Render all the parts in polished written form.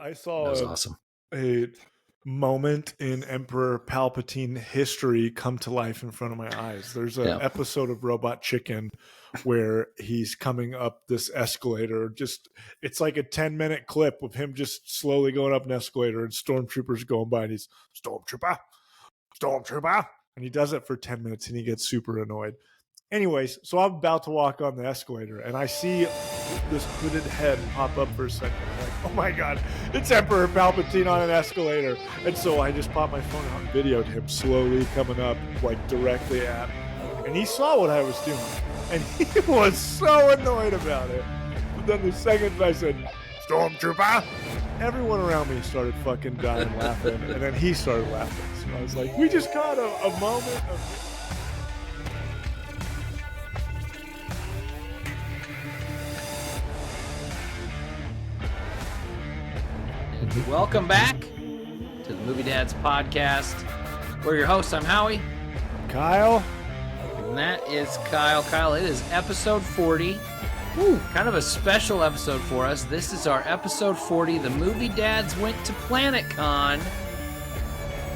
I That saw was awesome. a moment in Emperor Palpatine history come to life in front of my eyes. There's an episode of Robot Chicken where he's coming up this escalator. It's like a 10-minute clip of him just slowly going up an escalator and stormtroopers going by, and he's stormtrooper, and he does it for 10 minutes and he gets super annoyed. Anyways, so I'm about to walk on the escalator and I see this hooded head pop up for a second. I'm like, oh my God, it's Emperor Palpatine on an escalator. And so I just popped my phone out and videoed him slowly coming up, like directly at me. And he saw what I was doing and he was so annoyed about it. But then the second I said, Stormtrooper, everyone around me started fucking dying laughing. And then he started laughing. So I was like, we just caught a moment of... Welcome back to the Movie Dads podcast. We're your hosts. I'm Howie. Kyle. And that is Kyle. Kyle, it is episode 40. Woo, kind of a special episode for us. This is our episode 40. The Movie Dads went to PlanetCon.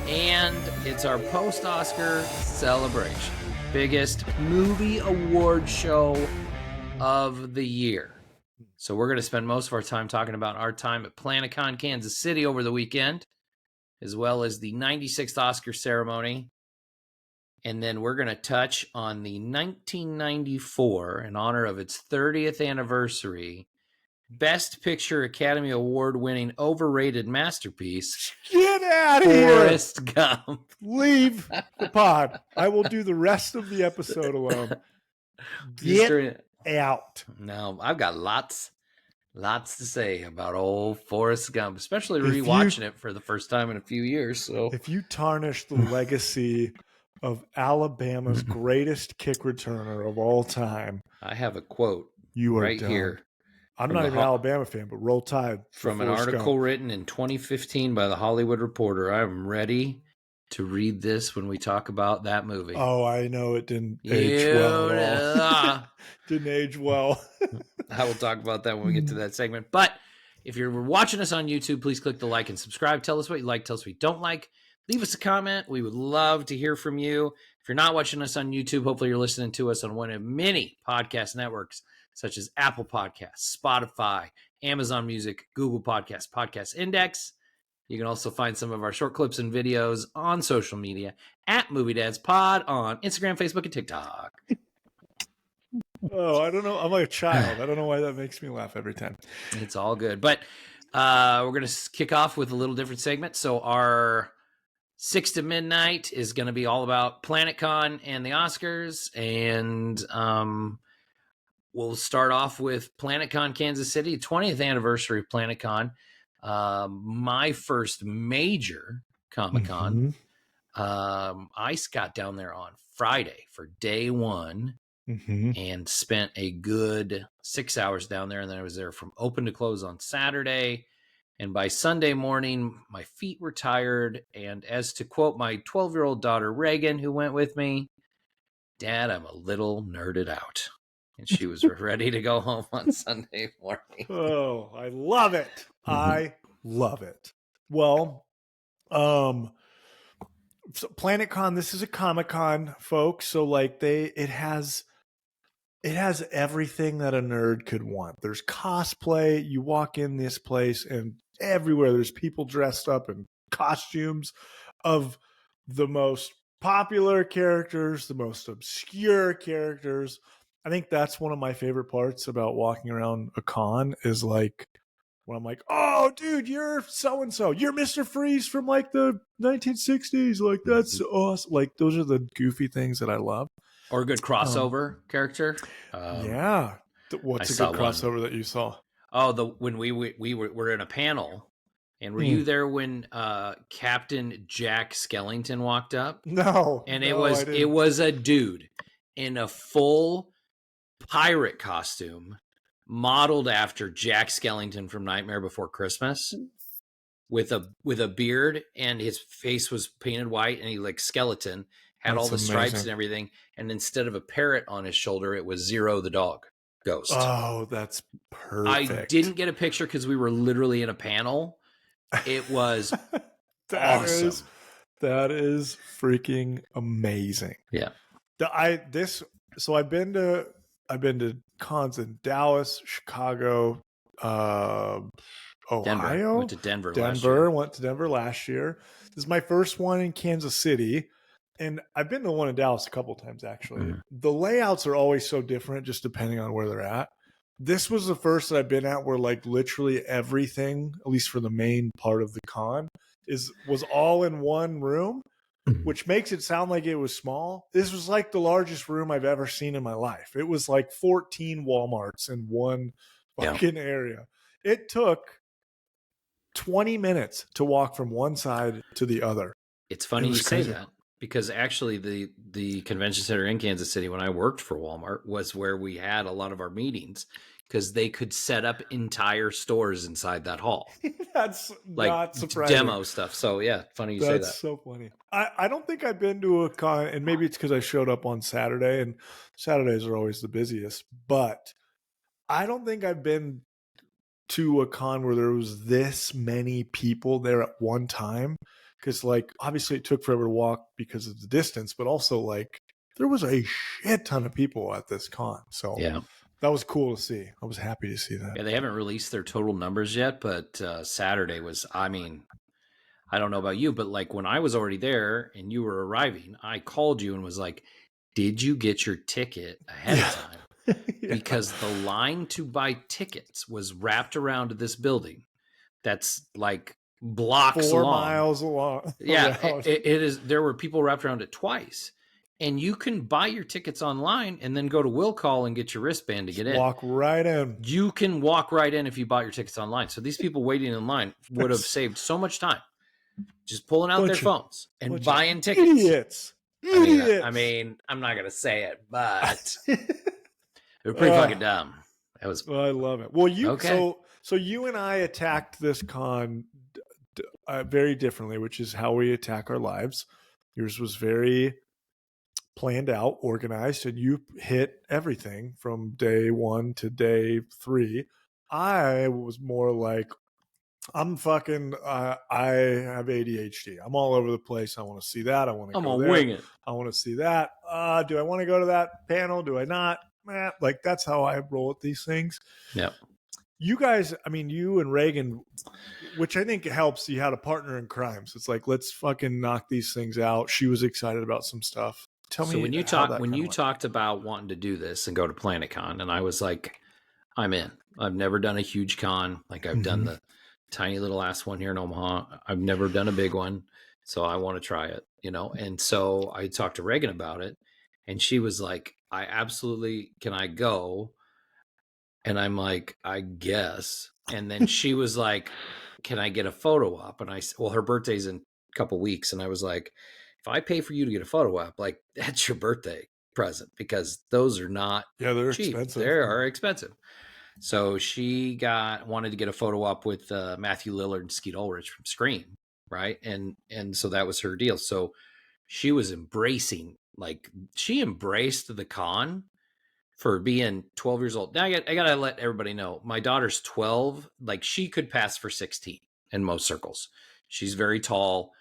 And it's our post-Oscar celebration. Biggest movie award show of the year. So we're going to spend most of our time talking about our time at PlanetCon Kansas City over the weekend, as well as the 96th Oscar ceremony. And then we're going to touch on the 1994, in honor of its 30th anniversary, Best Picture Academy Award winning overrated masterpiece. Get out of here! Forrest Gump. Leave the pod. I will do the rest of the episode alone. Get out. No, I've got lots to say about old Forrest Gump, especially rewatching it for the first time in a few years. So if you tarnish the legacy of Alabama's greatest kick returner of all time, I have a quote right done. Here. I'm not even an Alabama fan, but roll tide. From an article written in 2015 by the Hollywood Reporter. I'm ready to read this when we talk about that movie. Oh, I know it didn't age well at all. Didn't age well. I will talk about that when we get to that segment. But if you're watching us on YouTube, please click the like and subscribe. Tell us what you like. Tell us what you don't like. Leave us a comment. We would love to hear from you. If you're not watching us on YouTube, hopefully you're listening to us on one of many podcast networks, such as Apple Podcasts, Spotify, Amazon Music, Google Podcasts, Podcast Index. You can also find some of our short clips and videos on social media at Movie Dads Pod on Instagram, Facebook, and TikTok. Oh, I don't know. I'm like a child. I don't know why that makes me laugh every time. It's all good. But we're going to kick off with a little different segment. So our 6 to midnight is going to be all about PlanetCon and the Oscars. And we'll start off with PlanetCon Kansas City, 20th anniversary of PlanetCon. My first major Comic-Con. I got down there on Friday for day one and spent a good 6 hours down there. And then I was there from open to close on Saturday. And by Sunday morning, my feet were tired. And as to quote my 12-year-old daughter, Reagan, who went with me, Dad, I'm a little nerded out. And she was ready to go home on Sunday morning. Oh, I love it. I love it. Well, so PlanetCon, this is a Comic-Con, folks. So like it has everything that a nerd could want. There's cosplay. You walk in this place and everywhere there's people dressed up in costumes of the most popular characters, the most obscure characters. I think that's one of my favorite parts about walking around a con is like when I'm like, oh, dude, you're so-and-so. You're Mr. Freeze from like the 1960s. Like, that's awesome. Like, those are the goofy things that I love. Or a good crossover character. Yeah. What's a good crossover that you saw? Oh, when we were in a panel. And were you there when Captain Jack Skellington walked up? No. And it was a dude in a full pirate costume modeled after Jack Skellington from Nightmare Before Christmas with a beard, and his face was painted white, and he like skeleton had all the stripes and everything. And instead of a parrot on his shoulder, it was Zero the dog ghost. Oh, that's perfect. I didn't get a picture because we were literally in a panel, It was That awesome. that is freaking amazing. Yeah. So I've been to cons in Dallas, Chicago, uh, Denver. I went Ohio, to Denver last year. Denver. Went to Denver last year. This is my first one in Kansas City. And I've been to one in Dallas a couple times, actually. Mhm. The layouts are always so different, just depending on where they're at. This was the first that I've been at where like literally everything, at least for the main part of the con, was all in one room, which makes it sound like it was small. This was like the largest room I've ever seen in my life. It was like 14 Walmarts in one Yeah. fucking area. It took 20 minutes to walk from one side to the other. It's funny It was you say crazy. that, because actually the convention center in Kansas City when I worked for Walmart was where we had a lot of our meetings, because they could set up entire stores inside that hall, That's like not surprising. demo stuff. So yeah, funny you say That's that. so funny. I don't think I've been to a con, and maybe it's because I showed up on Saturday, and Saturdays are always the busiest, but I don't think I've been to a con where there was this many people there at one time. Because, like, obviously it took forever to walk because of the distance, but also, like, there was a shit ton of people at this con. So Yeah. that was cool to see. I was happy to see that. Yeah, they haven't released their total numbers yet, but Saturday was, I mean, I don't know about you, but like when I was already there and you were arriving, I called you and was like, did you get your ticket ahead of time? Yeah. Because the line to buy tickets was wrapped around this building that's like blocks 4 long. miles along Yeah, around. it is. There were people wrapped around it twice. And you can buy your tickets online and then go to Will Call and get your wristband to get in. Walk right in. You can walk right in if you bought your tickets online. So these people waiting in line would have saved so much time just pulling out their phones and buying tickets. Idiots. I mean, I'm not gonna say it, but they were pretty fucking dumb. That was. I love it. Well, Okay. so you and I attacked this con very differently, which is how we attack our lives. Yours was very planned out, organized, and you hit everything from day 1 to day 3. I was more like, I'm fucking. I have ADHD. I'm all over the place. I want to see that. I want to I'm go gonna there. wing it. I want to see that. Do I want to go to that panel? Do I not? Like that's how I roll at these things. Yeah. You guys, I mean, you and Reagan, which I think helps. You had a partner in crime, so it's like let's fucking knock these things out. She was excited about some stuff. Tell me when you how that talked about wanting to do this and go to PlanetCon, and I was like, I'm in. I've never done a huge con. Like I've done the tiny little ass one here in Omaha. I've never done a big one. So I want to try it, you know? And so I talked to Reagan about it and she was like, I absolutely, can I go? And I'm like, I guess. And then she was like, can I get a photo op? And I said, well, her birthday's in a couple weeks. And I was like, if I pay for you to get a photo op, like that's your birthday present, because those are not they're cheap. expensive. They are expensive. So she wanted to get a photo op with Matthew Lillard and Skeet Ulrich from Scream, right? And so that was her deal. So she was embracing, like she embraced the con for being 12 years old. Now I gotta let everybody know, my daughter's 12. Like she could pass for 16 in most circles. She's very tall.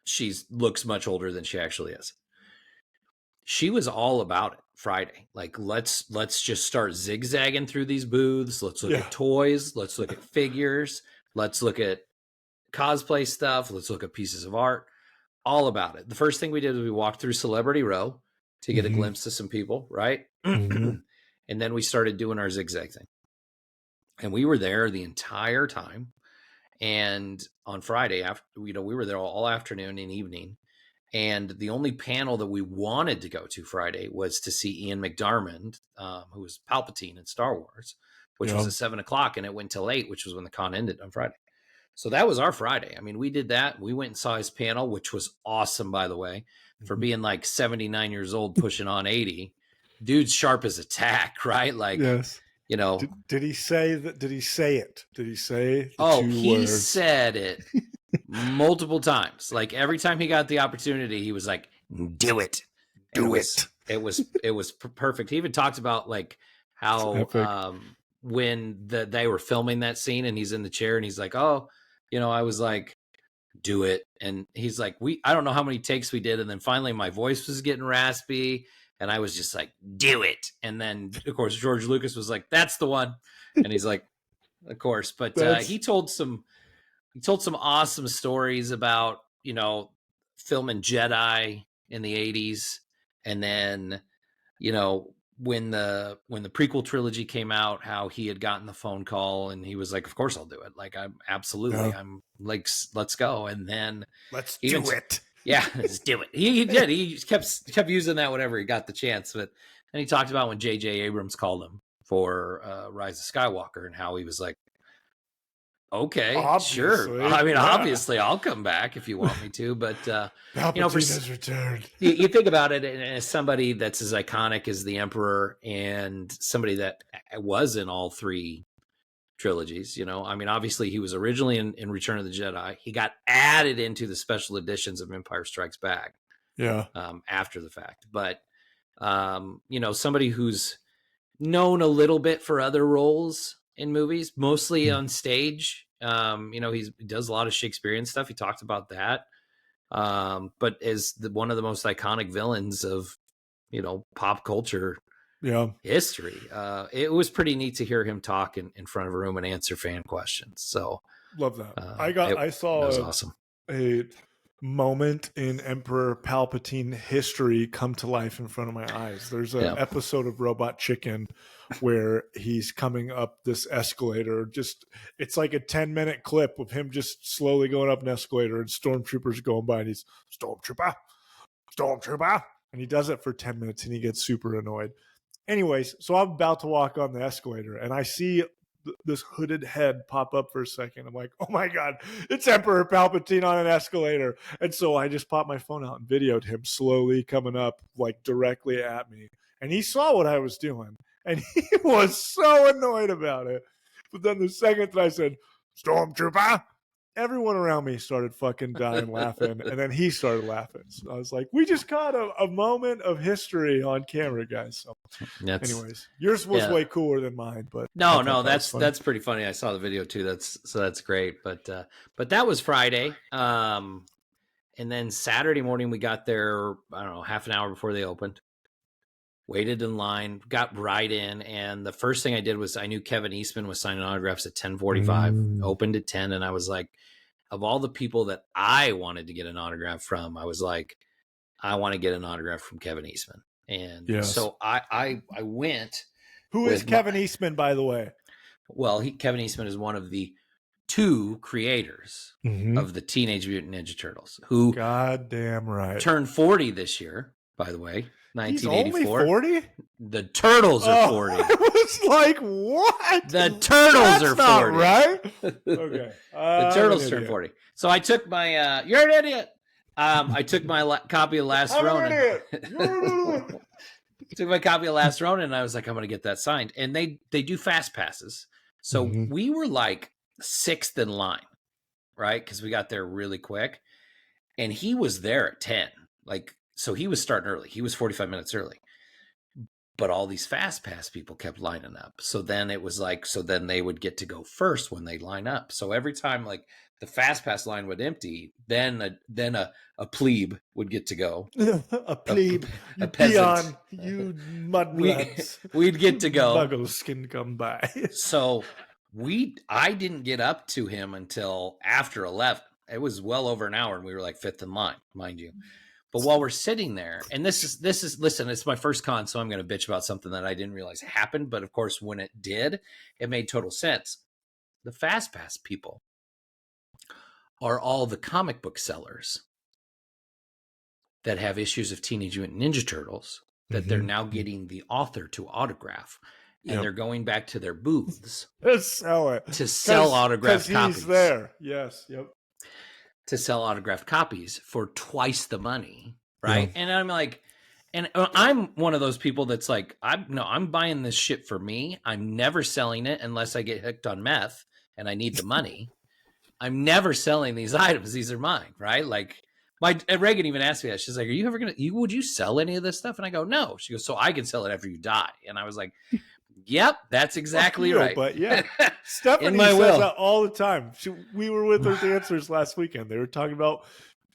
She looks much older than she actually is. She was all about it Friday. Like let's just start zigzagging through these booths. Let's look at toys. Let's look at figures. Let's look at cosplay stuff. Let's look at pieces of art. All about it. The first thing we did was we walked through Celebrity Row to get a glimpse of some people, right? And then we started doing our zigzag thing. And we were there the entire time. And on Friday, after we were there all afternoon and evening. And the only panel that we wanted to go to Friday was to see Ian McDiarmid, who was Palpatine in Star Wars, which was at 7:00, and it went till 8, which was when the con ended on Friday. So that was our Friday. I mean, we did that. We went and saw his panel, which was awesome, by the way, for being like 79 years old, pushing on 80. Dude's sharp as a tack, right? Like, you know. Did he say that? Did he say it? Did he say the two he words? said it multiple times. Like every time he got the opportunity, he was like, do it. Do it. It was perfect. He even talked about like how when they were filming that scene and he's in the chair and he's like, oh, I was like, do it. And he's like, I don't know how many takes we did. And then finally my voice was getting raspy and I was just like, do it. And then of course, George Lucas was like, that's the one. And he's like, of course, but he told some awesome stories about, filming Jedi in the 80s. And then, when the prequel trilogy came out, how he had gotten the phone call and he was like, of course I'll do it. Like, I'm like, let's go. And then let's do it. Yeah, let's do it. He did. He kept using that whenever he got the chance. But then he talked about when J.J. Abrams called him for Rise of Skywalker and how he was like, okay, obviously, sure. I mean, obviously I'll come back if you want me to, but Palpatine has returned. You think about it, and as somebody that's as iconic as the Emperor and somebody that was in all three trilogies, I mean, obviously he was originally in Return of the Jedi. He got added into the special editions of Empire Strikes Back. Yeah. After the fact. But, somebody who's known a little bit for other roles in movies, mostly on stage. He does a lot of Shakespearean stuff. He talked about that. But as one of the most iconic villains of, pop culture history. It was pretty neat to hear him talk in front of a room and answer fan questions. So love that. I saw that was awesome. A moment in Emperor Palpatine history come to life in front of my eyes. There's an episode of Robot Chicken where he's coming up this escalator. It's like a 10-minute clip of him just slowly going up an escalator and stormtroopers going by and he's stormtrooper, and he does it for 10 minutes and he gets super annoyed. Anyways, so I'm about to walk on the escalator and I see this hooded head pop up for a second. I'm like, oh my God, it's Emperor Palpatine on an escalator. And so I just popped my phone out and videoed him slowly coming up like directly at me. And he saw what I was doing and he was so annoyed about it. But then the second that I said, Stormtrooper, everyone around me started fucking dying laughing. And then he started laughing. So I was like, we just caught a moment of history on camera, guys. So anyways, yours was way cooler than mine, but no, that's pretty funny. I saw the video too. That's great. But that was Friday. And then Saturday morning we got there, I don't know, half an hour before they opened. Waited in line, got right in, and the first thing I did was I knew Kevin Eastman was signing autographs at 10:45, opened at 10, and I was like, of all the people that I wanted to get an autograph from, I was like, I want to get an autograph from Kevin Eastman. And so I went. Who is Kevin Eastman, by the way? Well, Kevin Eastman is one of the two creators of the Teenage Mutant Ninja Turtles, who goddamn right turned 40 this year, by the way. 1984. He's only 40? The Turtles are 40. I was like, what? The Turtles are 40. Not right? Okay. The Turtles turned 40. So I took my, you're an idiot. I took my copy of Last Ronin. Took my copy of Last Ronin and I was like, I'm going to get that signed. And they do fast passes. So we were like 6th in line, right? Because we got there really quick. And he was there at 10. So he was starting early. He was 45 minutes early. But all these fast pass people kept lining up. So then it was like, then they would get to go first when they line up. So every time like the fast pass line would empty, then a plebe would get to go. A plebe. A peasant. You mudbloods. We'd get to go. Muggles can come by. So I didn't get up to him until after 11. It was well over an hour and we were like 5th in line, mind you. But while we're sitting there, and this is listen, it's my first con, so I'm going to bitch about something that I didn't realize happened. But of course, when it did, it made total sense. The Fast Pass people are all the comic book sellers that have issues of Teenage Mutant Ninja Turtles that they're now getting the author to autograph. And they're going back to their booths to sell it. To sell autographed copies. He's there. Yes. Yep. To sell autographed copies for twice the money, right? Yeah. And I'm like, and I'm one of those people that's like, I'm buying this shit for me. I'm never selling it unless I get hooked on meth and I need the money. I'm never selling these items. These are mine, right? Like Reagan even asked me that. She's like, are you ever would you sell any of this stuff? And I go, no. She goes, so I can sell it after you die. And I was like, Yep, that's exactly right. But yeah, Stephanie says that all the time. We were with her dancers last weekend. They were talking about,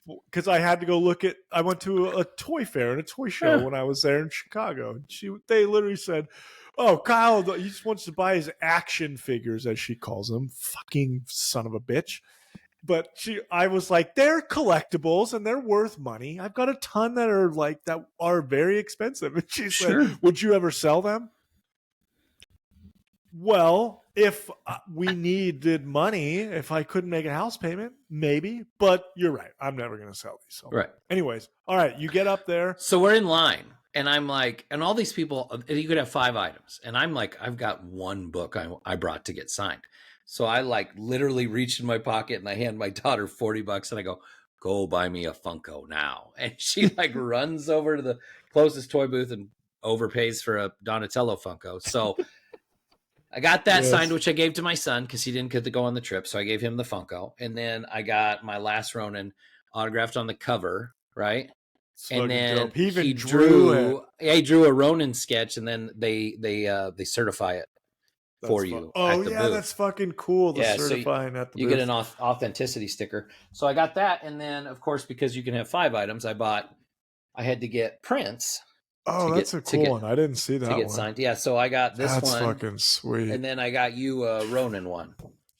because I had to go I went to a toy fair and a toy show when I was there in Chicago. They literally said, "Oh, Kyle, he just wants to buy his action figures," as she calls them. Fucking son of a bitch. But I was like, they're collectibles and they're worth money. I've got a ton that are very expensive. And she said, "Would you ever sell them?" Well, if we needed money, if I couldn't make a house payment, maybe. But you're right. I'm never going to sell these. So. Right. Anyways, all right. You get up there. So we're in line. And I'm like, and all these people, you could have 5 items. And I'm like, I've got one book I brought to get signed. So I like literally reached in my pocket and I hand my daughter $40 and I go buy me a Funko now. And she like runs over to the closest toy booth and overpays for a Donatello Funko. So I got that signed, which I gave to my son because he didn't get to go on the trip. So I gave him the Funko. And then I got my Last Ronin autographed on the cover, right? And then he drew a Ronin sketch, and then they certify it for you. Oh yeah, booth. That's fucking cool. Certifying at the you booth. Get an authenticity sticker. So I got that, and then of course because you can have 5 items, I had to get prints. Oh, that's a cool one. I didn't see that to get signed. Yeah, so I got this one. That's fucking sweet. And then I got you a Ronin one.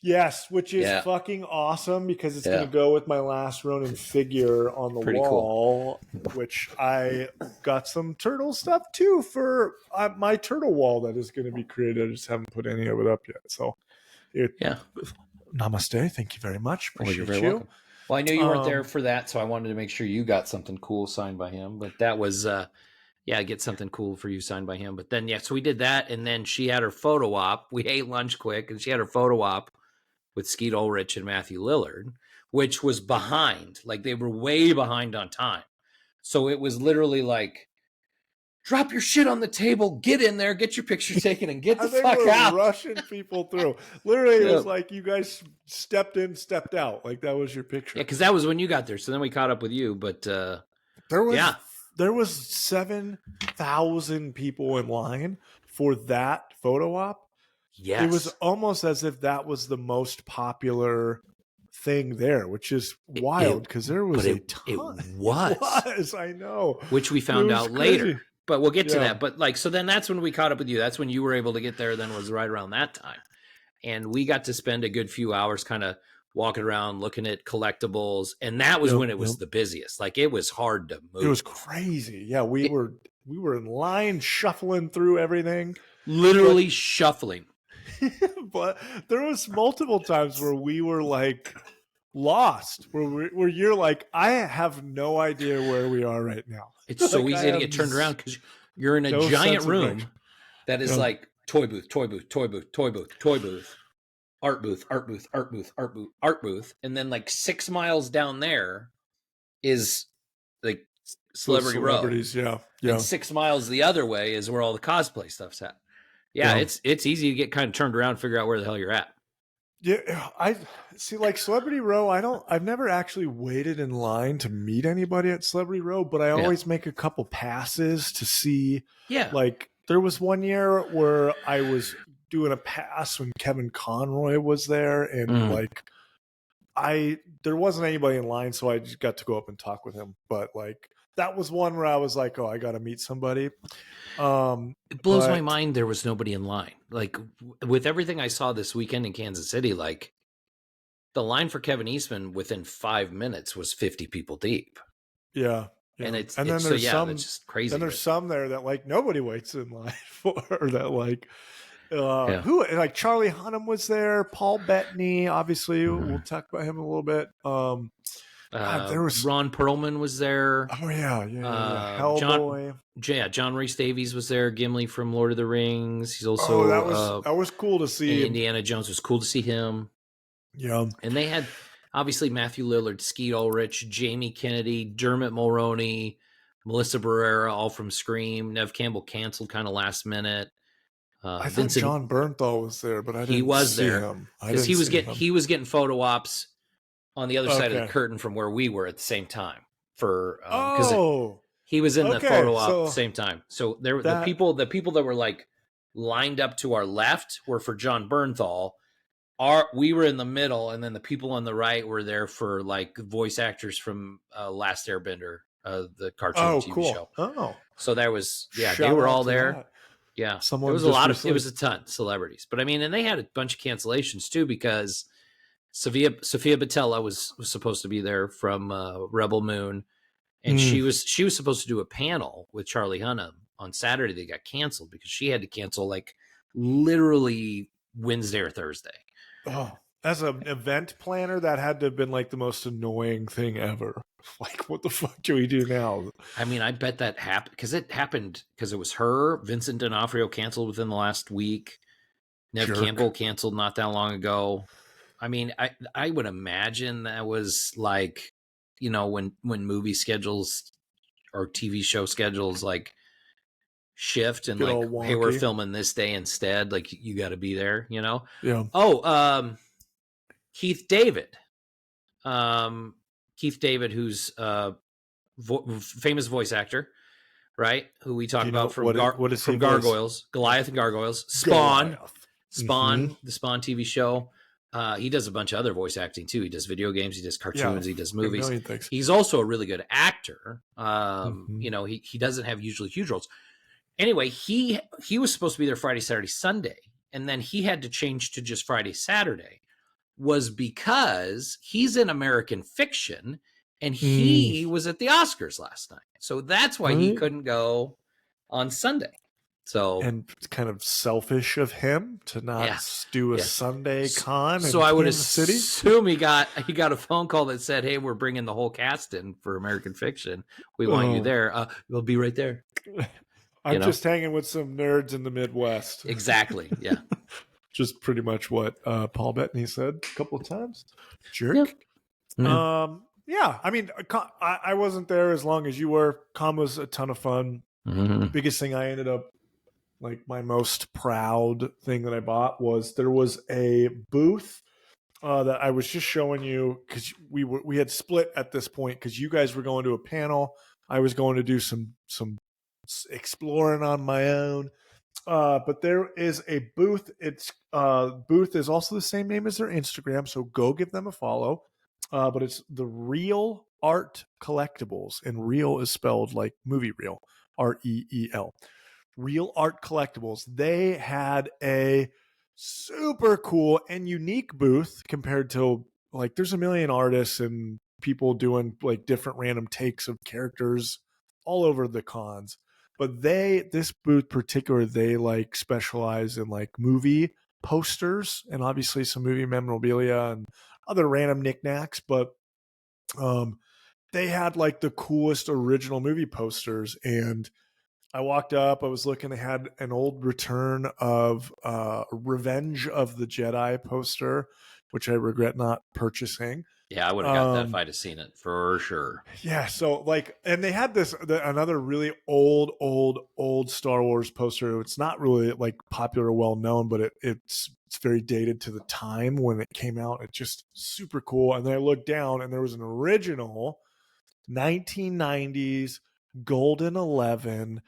Yes, which is fucking awesome because it's going to go with my Last Ronin figure on the wall, which I got some turtle stuff too for my turtle wall that is going to be created. I just haven't put any of it up yet. So, namaste. Thank you very much. Appreciate you're very welcome. Well, I knew you weren't there for that, so I wanted to make sure you got something cool signed by him. But that was, get something cool for you signed by him. But then, so we did that, and then she had her photo op. We ate lunch quick, and she had her photo op with Skeet Ulrich and Matthew Lillard, which was behind. Like, they were way behind on time. So it was literally like, drop your shit on the table, get in there, get your picture taken, and get the fuck out. Rushing people through. Literally, it was like you guys stepped in, stepped out. Like, that was your picture. Yeah, because that was when you got there. So then we caught up with you. But there was 7,000 people in line for that photo op. Yes. It was almost as if that was the most popular thing there, which is wild because there was a ton. It was, I know. Which we found out later. But we'll get to that. But so then that's when we caught up with you. That's when you were able to get there. Then was right around that time. And we got to spend a good few hours kind of walking around, looking at collectibles. And that was when it was the busiest. Like, it was hard to move. It was crazy. Yeah, we were in line shuffling through everything. Literally shuffling. But there was multiple times where we were like lost, where you're like, I have no idea where we are right now. It's so easy to get turned around because you're in a giant room that is like toy booth, toy booth, toy booth, toy booth, toy booth, art booth, art booth, art booth, art booth, art booth, and then like 6 miles down there is like Celebrities Row. Yeah. And 6 miles the other way is where all the cosplay stuff's at. Yeah, it's easy to get kind of turned around and figure out where the hell you're at. Yeah, I see. Like Celebrity Row, I've never actually waited in line to meet anybody at Celebrity Row, but I always make a couple passes to see. Yeah, like there was one year where I was doing a pass when Kevin Conroy was there, and there wasn't anybody in line, so I just got to go up and talk with him. But like that was one where I was like, oh, I got to meet somebody. It blows my mind there was nobody in line. Like, with everything I saw this weekend in Kansas City, like, the line for Kevin Eastman within 5 minutes was 50 people deep. Yeah. And it's just crazy. Then there's some there that, like, nobody waits in line for, that, like, who, like, Charlie Hunnam was there, Paul Bettany, obviously, we'll talk about him a little bit. There was Ron Perlman was there. Oh yeah. Hellboy. John Rhys Davies was there. Gimli from Lord of the Rings. He's also that was cool to see. Indiana Jones was cool to see him. Yeah, and they had obviously Matthew Lillard, Skeet Ulrich, Jamie Kennedy, Dermot Mulroney, Melissa Barrera, all from Scream. Nev Campbell canceled kind of last minute. I thought John Bernthal was there, but I didn't see him because he was getting photo ops on the other side of the curtain from where we were at the same time for because he was in the photo op at the same time. So there the people that were like lined up to our left were for John Bernthal. We were in the middle, and then the people on the right were there for like voice actors from Last Airbender, the cartoon TV show. Oh, so there was Shout they were out all to there. that. Yeah, Someone it was just it was a ton of celebrities, but I mean, and they had a bunch of cancellations too because Sophia Boutella was supposed to be there from Rebel Moon, and she was supposed to do a panel with Charlie Hunnam on Saturday. They got canceled because she had to cancel like literally Wednesday or Thursday. Oh, as an event planner, that had to have been like the most annoying thing ever. Like, what the fuck do we do now? I mean, I bet that happened because it was her. Vincent D'Onofrio canceled within the last week. Nev Campbell canceled not that long ago. I mean, I would imagine that was like, when movie schedules or TV show schedules like shift and like, hey, we're filming this day instead. Like, you got to be there, Yeah. Oh, Keith David. Keith David, who's famous voice actor, right? Who we talk about from Gargoyles, Goliath and Gargoyles, Spawn, the Spawn TV show. He does a bunch of other voice acting too. He does video games, he does cartoons, he does movies. He's also a really good actor. He doesn't have usually huge roles. Anyway, he was supposed to be there Friday, Saturday, Sunday, and then he had to change to just Friday, Saturday. Was because he's in American Fiction and he was at the Oscars last night. So that's why he couldn't go on Sunday. So, and it's kind of selfish of him to not do a Sunday con. So I would assume he got a phone call that said, "Hey, we're bringing the whole cast in for American Fiction. We want you there. We'll be right there." I'm just hanging with some nerds in the Midwest. Exactly. Yeah. Just pretty much what Paul Bettany said a couple of times. Jerk. Yeah. I mean, I wasn't there as long as you were. Con was a ton of fun. Biggest thing I ended up, like my most proud thing that I bought was there was a booth that I was just showing you because we had split at this point because you guys were going to a panel. I was going to do some exploring on my own. But there is a booth. Its booth is also the same name as their Instagram, so go give them a follow. But it's the Real Art Collectibles, and real is spelled like movie reel, REEL. Real Art Collectibles. They had a super cool and unique booth compared to, like, there's a million artists and people doing like different random takes of characters all over the cons. But this booth particular, they like specialize in like movie posters and obviously some movie memorabilia and other random knickknacks. But they had like the coolest original movie posters. And I walked up, I was looking, they had an old return of Revenge of the Jedi poster, which I regret not purchasing. Yeah, I would have got that if I'd have seen it for sure. Yeah, so like, and they had another really old Star Wars poster. It's not really like popular or well known, but it's very dated to the time when it came out. It's just super cool. And then I looked down, and there was an original 1990s Golden 11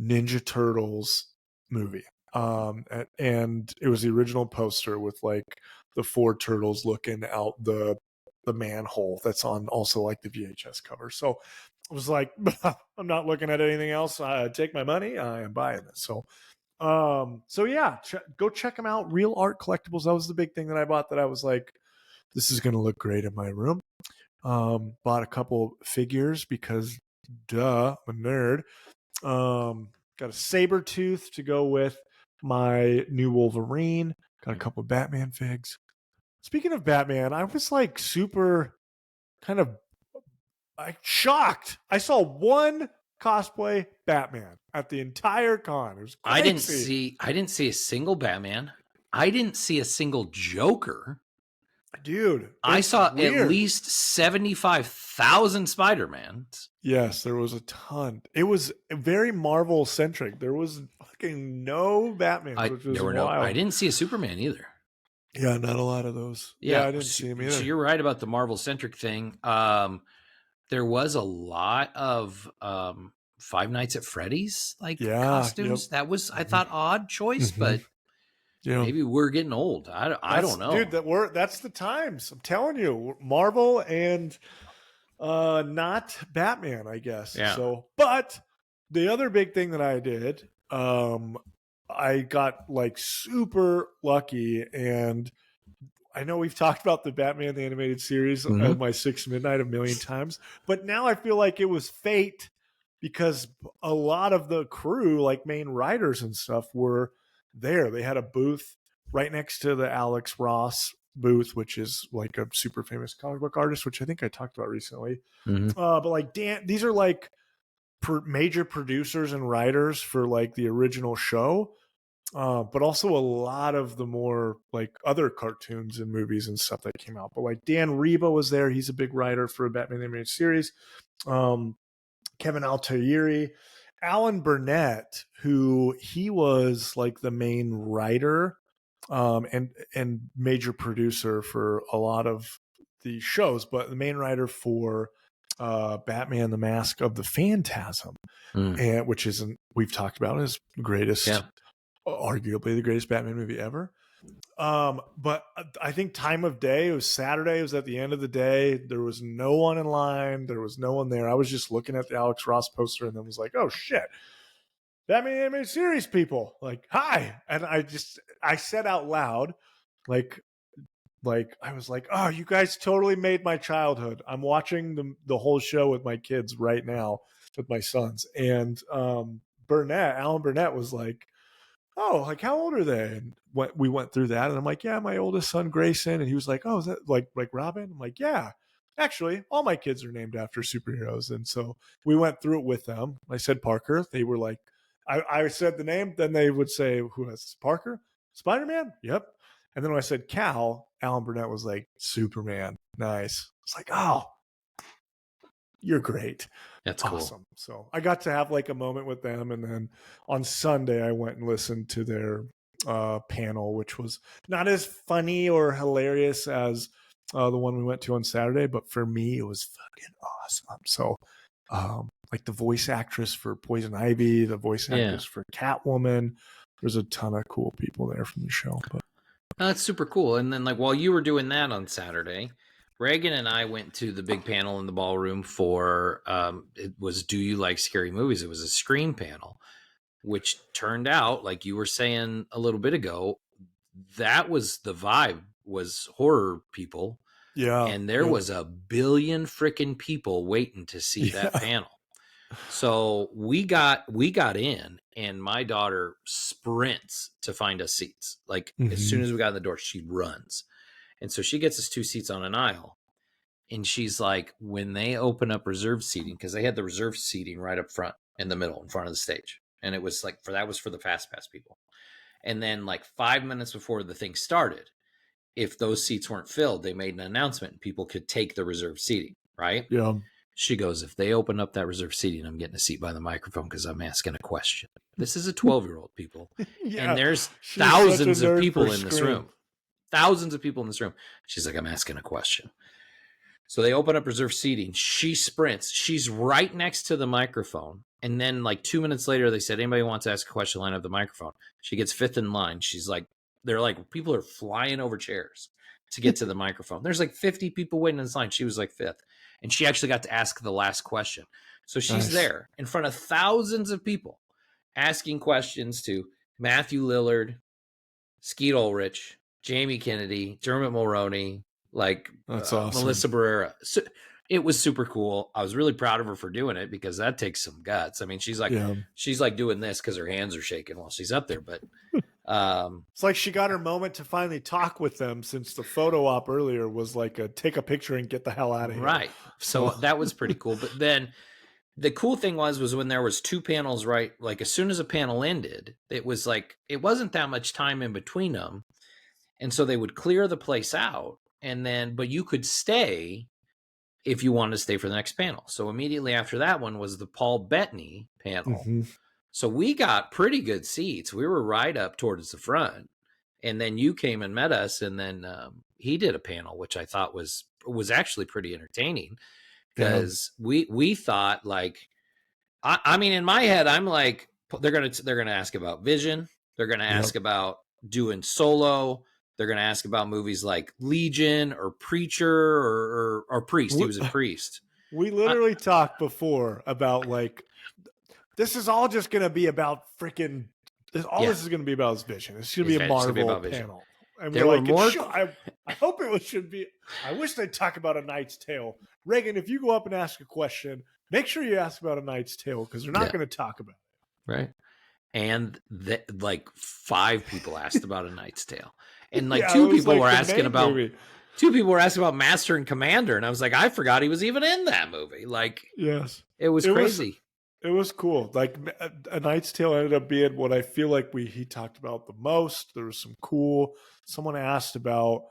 Ninja Turtles movie. And it was the original poster with like the 4 turtles looking out the manhole that's on also like the VHS cover. So I was like, I'm not looking at anything else. Take my money. I am buying this. So yeah, go check them out. Real Art Collectibles. That was the big thing that I bought that I was like, this is going to look great in my room. Bought a couple figures because duh, I'm a nerd. Got a Sabretooth to go with my new Wolverine. Got a couple of Batman figs. Speaking of Batman, I was like super kind of shocked. I saw one cosplay Batman at the entire con. It was crazy. I didn't see a single Batman. I didn't see a single Joker. Dude, I saw at least 75,000 Spider-Mans. Yes, there was a ton. It was very Marvel centric. There was fucking no Batman, which was wild. I didn't see a Superman either. Yeah, not a lot of those. Yeah, I didn't see him either. So you're right about the Marvel centric thing. There was a lot of Five Nights at Freddy's Yep. costumes. That was, I thought, odd choice, but maybe we're getting old. I don't know, dude. That's the times. I'm telling you, Marvel and not Batman, I guess. Yeah. So, but the other big thing that I did, I got like super lucky, and I know we've talked about the Batman the Animated Series at my 6 Midnight a million times, but now I feel like it was fate because a lot of the crew, like main writers and stuff, were there. They had a booth right next to the Alex Ross booth, which is like a super famous comic book artist, which I think I talked about recently. But like these are like major producers and writers for like the original show. But also a lot of the more like other cartoons and movies and stuff that came out. But like Dan Reba was there. He's a big writer for Batman the Animated Series. Kevin Altieri, Alan Burnett, who he was like the main writer and major producer for a lot of the shows, but the main writer for Batman: The Mask of the Phantasm, and which isn't we've talked about his greatest. Yeah. Arguably the greatest Batman movie ever. But I think time of day, it was Saturday. It was at the end of the day. There was no one in line. There was no one there. I was just looking at the Alex Ross poster and then was like, oh shit. Batman Animated Series people. Like, hi. And I said out loud, like I was like, oh, you guys totally made my childhood. I'm watching the whole show with my kids right now with my sons. And Alan Burnett was like, oh, like how old are they? And we went through that, and I'm like, yeah, my oldest son Grayson, and he was like, oh, is that like Robin? I'm like, yeah, actually, all my kids are named after superheroes, and so we went through it with them. I said Parker. They were like, I said the name, then they would say, who has Parker? Spider-Man? Yep. And then when I said Cal, Alan Burnett was like, Superman. Nice. It's like, oh, you're great. That's awesome. Cool. So I got to have like a moment with them. And then on Sunday, I went and listened to their panel, which was not as funny or hilarious as the one we went to on Saturday. But for me, it was fucking awesome. So like the voice actress for Poison Ivy, the voice actress for Catwoman, there's a ton of cool people there from the show. But that's super cool. And then like while you were doing that on Saturday, Reagan and I went to the big panel in the ballroom for it was Do You Like Scary Movies? It was a Scream panel, which turned out, like you were saying a little bit ago, that was the vibe, was horror people. Yeah. And there was a billion freaking people waiting to see that panel. So we got in, and my daughter sprints to find us seats. Like as soon as we got in the door, she runs. And so she gets us 2 seats on an aisle. And she's like, when they open up reserved seating, because they had the reserved seating right up front in the middle in front of the stage. And it was like, that was for the Fast Pass people. And then like 5 minutes before the thing started, if those seats weren't filled, they made an announcement and people could take the reserved seating, right? Yeah. She goes, if they open up that reserved seating, I'm getting a seat by the microphone because I'm asking a question. This is a 12-year-old, people. And there's thousands of people in this room. Thousands of people in this room. She's like, I'm asking a question. So they open up reserved seating. She sprints. She's right next to the microphone. And then like 2 minutes later, they said, anybody wants to ask a question, line up the microphone. She gets 5th in line. She's like, they're like, people are flying over chairs to get to the microphone. There's like 50 people waiting in this line. She was like 5th. And she actually got to ask the last question. So she's there in front of thousands of people asking questions to Matthew Lillard, Skeet Ulrich, Jamie Kennedy, Dermot Mulroney, like that's awesome. Melissa Barrera. So it was super cool. I was really proud of her for doing it because that takes some guts. I mean, she's like doing this because her hands are shaking while she's up there. But it's like she got her moment to finally talk with them, since the photo op earlier was like a take a picture and get the hell out of here. Right. So that was pretty cool. But then the cool thing was when there was 2 panels, right? Like as soon as a panel ended, it was like, it wasn't that much time in between them. And so they would clear the place out, and then, but you could stay if you wanted to stay for the next panel. So immediately after that one was the Paul Bettany panel. So we got pretty good seats. We were right up towards the front. And then you came and met us, and then he did a panel, which I thought was actually pretty entertaining, because we thought, like, I mean, in my head, I'm like, they're gonna ask about Vision. They're gonna ask about doing Solo. They're gonna ask about movies like Legion or Preacher or Priest. He was a priest. We literally talked before about like, this is all just gonna be about freaking. This is gonna be about his Vision. It's gonna be a Marvel panel. And there were more. I hope should be. I wish they'd talk about A Knight's Tale. Reagan, if you go up and ask a question, make sure you ask about A Knight's Tale because they're not going to talk about it. Right. And like 5 people asked about A Knight's Tale, and like 2 people were asking about. Movie. 2 people were asking about Master and Commander, and I was like, I forgot he was even in that movie. Like, yes, it was crazy. It was cool. Like, A Knight's Tale ended up being what I feel like he talked about the most. There was some cool. Someone asked about,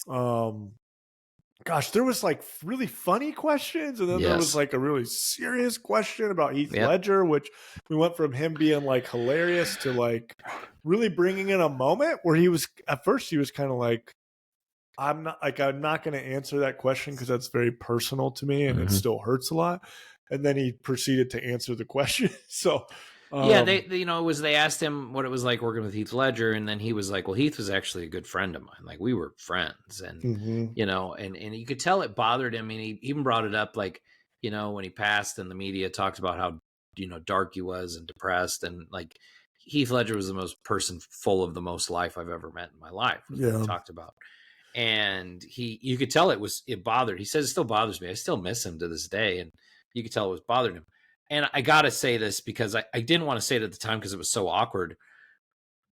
there was like really funny questions, and then there was like a really serious question about Heath Ledger, which we went from him being like hilarious to like really bringing in a moment where he was at first he was kind of like, I'm not going to answer that question because that's very personal to me and it still hurts a lot. And then he proceeded to answer the question. So, they asked him what it was like working with Heath Ledger, and then he was like, "Well, Heath was actually a good friend of mine. Like, we were friends, and and you could tell it bothered him. And he even brought it up, like, when he passed, and the media talked about how dark he was and depressed, and like Heath Ledger was the most person full of the most life I've ever met in my life. Yeah, he talked about, and you could tell it bothered. He says it still bothers me. I still miss him to this day, and you could tell it was bothering him. And I got to say this because I didn't want to say it at the time because it was so awkward.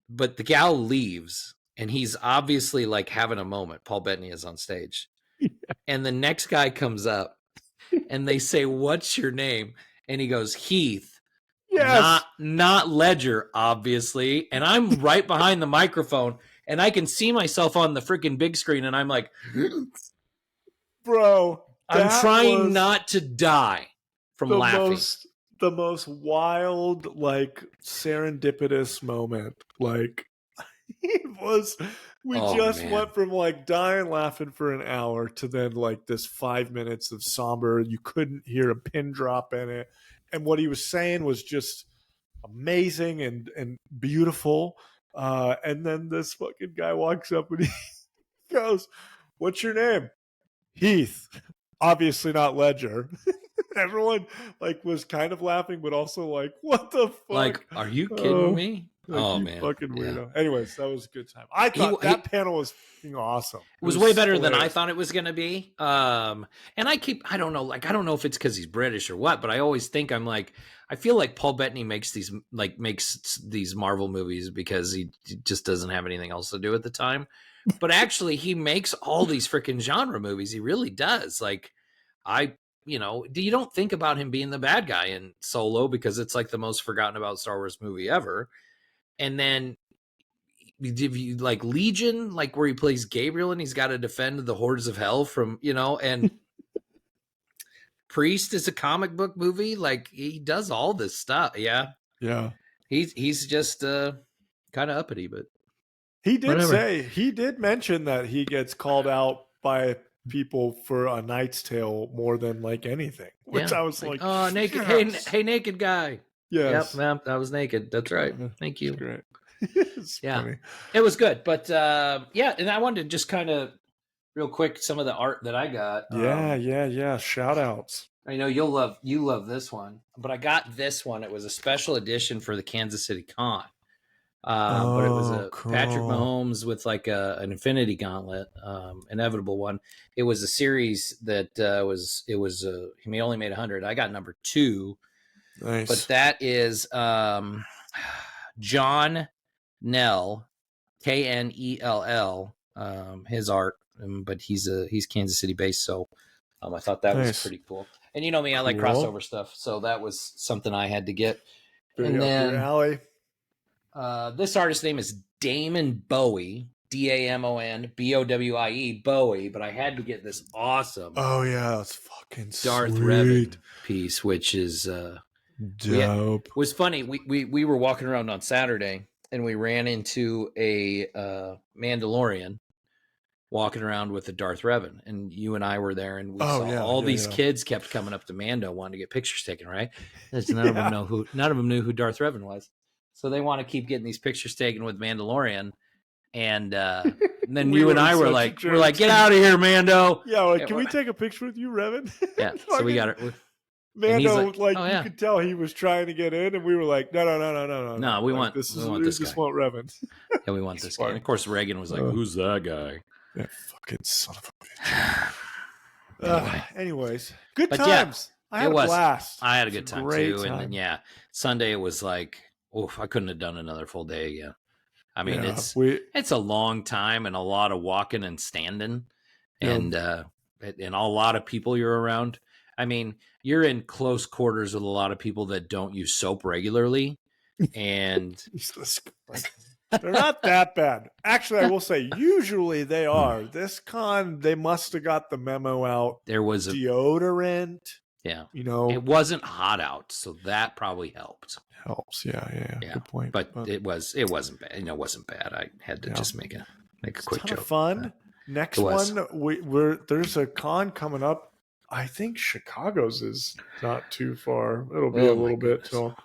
But the gal leaves, and he's obviously like having a moment. Paul Bettany is on stage. Yeah. And the next guy comes up, and they say, "What's your name?" And he goes, "Heath." Yes. Not Ledger, obviously. And I'm right behind the microphone, and I can see myself on the freaking big screen, and I'm like, bro, I'm trying not to die from laughing. The most wild, like, serendipitous moment. Like, it was. We went from like dying laughing for an hour to then like this 5 minutes of somber. You couldn't hear a pin drop in it, and what he was saying was just amazing and beautiful. And then this fucking guy walks up and he goes, "What's your name?" "Heath." Obviously not Ledger. Everyone like was kind of laughing, but also like, what the fuck? Like, are you kidding me? Like, man, fucking weirdo. Yeah. Anyways, that was a good time. I thought that panel was awesome. It was way better than I thought it was going to be. And I don't know if it's because he's British or what, but I always think I feel like Paul Bettany makes these Marvel movies because he just doesn't have anything else to do at the time. But actually, he makes all these freaking genre movies. He really does. Like, you don't think about him being the bad guy in Solo because it's like the most forgotten about Star Wars movie ever. And then you like Legion, like where he plays Gabriel and he's got to defend the hordes of hell from, and Priest is a comic book movie. Like, he does all this stuff. Yeah. Yeah. He's just kind of uppity, but he did mention that he gets called out by people for A Knight's Tale more than like anything, which I was like, oh, naked. Yes. Hey, naked guy. Yes. Yep, that was naked. That's right. Thank you. That's great. Funny. It was good. But and I wanted to just kind of real quick some of the art that I got. Yeah. Shout outs. I know you love this one, but I got this one. It was a special edition for the Kansas City Con. But it was cool. Patrick Mahomes with like an Infinity Gauntlet, inevitable one. It was a series that he only made 100. I got number 2. Nice. But that is John Knell, Knell, his art, but he's Kansas City based, so I thought that was pretty cool. And you know me, I like crossover stuff, so that was something I had to get. And then alley. This artist's name is Damon Bowie, Damon Bowie, Bowie, but I had to get this awesome. Oh yeah, it's fucking Darth Revan piece, which is dope. It was funny. We were walking around on Saturday and we ran into a Mandalorian walking around with the Darth Revan, and you and I were there, and we saw all these kids kept coming up to Mando wanting to get pictures taken. Right? None of them knew who Darth Revan was, so they want to keep getting these pictures taken with Mandalorian. And then you and I were like, get out of here, Mando. Yeah, like, can we take a picture with you, Revan? Yeah, so we got it. Mando, you could tell he was trying to get in, and we were like, no. No, we want this guy. Just want Revan. Yeah, we want this guy. And of course, Reagan was like, who's that guy? That fucking son of a bitch. Anyways, good times. Yeah, I had a blast. I had a good time too. Time. And then, Sunday it was like, I couldn't have done another full day again. I mean, it's a long time and a lot of walking and standing, and a lot of people you're around. I mean, you're in close quarters with a lot of people that don't use soap regularly, and they're not that bad. Actually, I will say, usually they are. This con, they must have got the memo out. There was deodorant. Yeah, it wasn't hot out, so that probably helped. Helps, yeah. Good point. But it wasn't bad. It wasn't bad. I had to just make a quick joke. Fun. Next one, there's a con coming up. I think Chicago's is not too far. It'll be a little bit. So,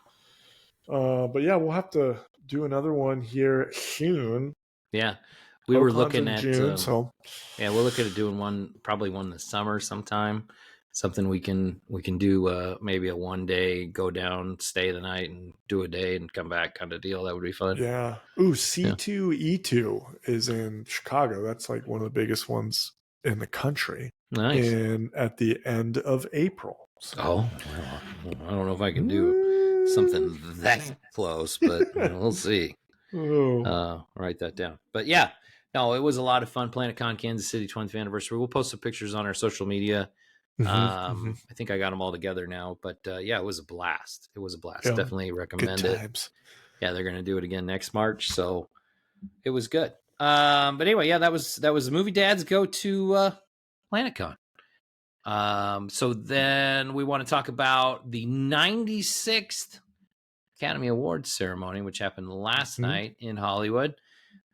but yeah, we'll have to do another one here soon. Yeah, we were looking at June. We're looking at doing one this summer sometime. Something we can do, maybe a 1 day, go down, stay the night, and do a day and come back kind of deal. That would be fun. Yeah. Ooh, C2E2 is in Chicago. That's like one of the biggest ones in the country. Nice. And at the end of April. So. Well, I don't know if I can do something that close, but we'll see. Write that down. But yeah, no, it was a lot of fun. PlanetCon Kansas City 20th anniversary. We'll post some pictures on our social media. I think I got them all together now, but it was a blast. It was a blast. Yeah, definitely recommend it. Yeah, they're going to do it again next March, so it was good. But anyway, that was the movie dads go to PlanetCon. So then we want to talk about the 96th Academy Awards ceremony, which happened last night in Hollywood.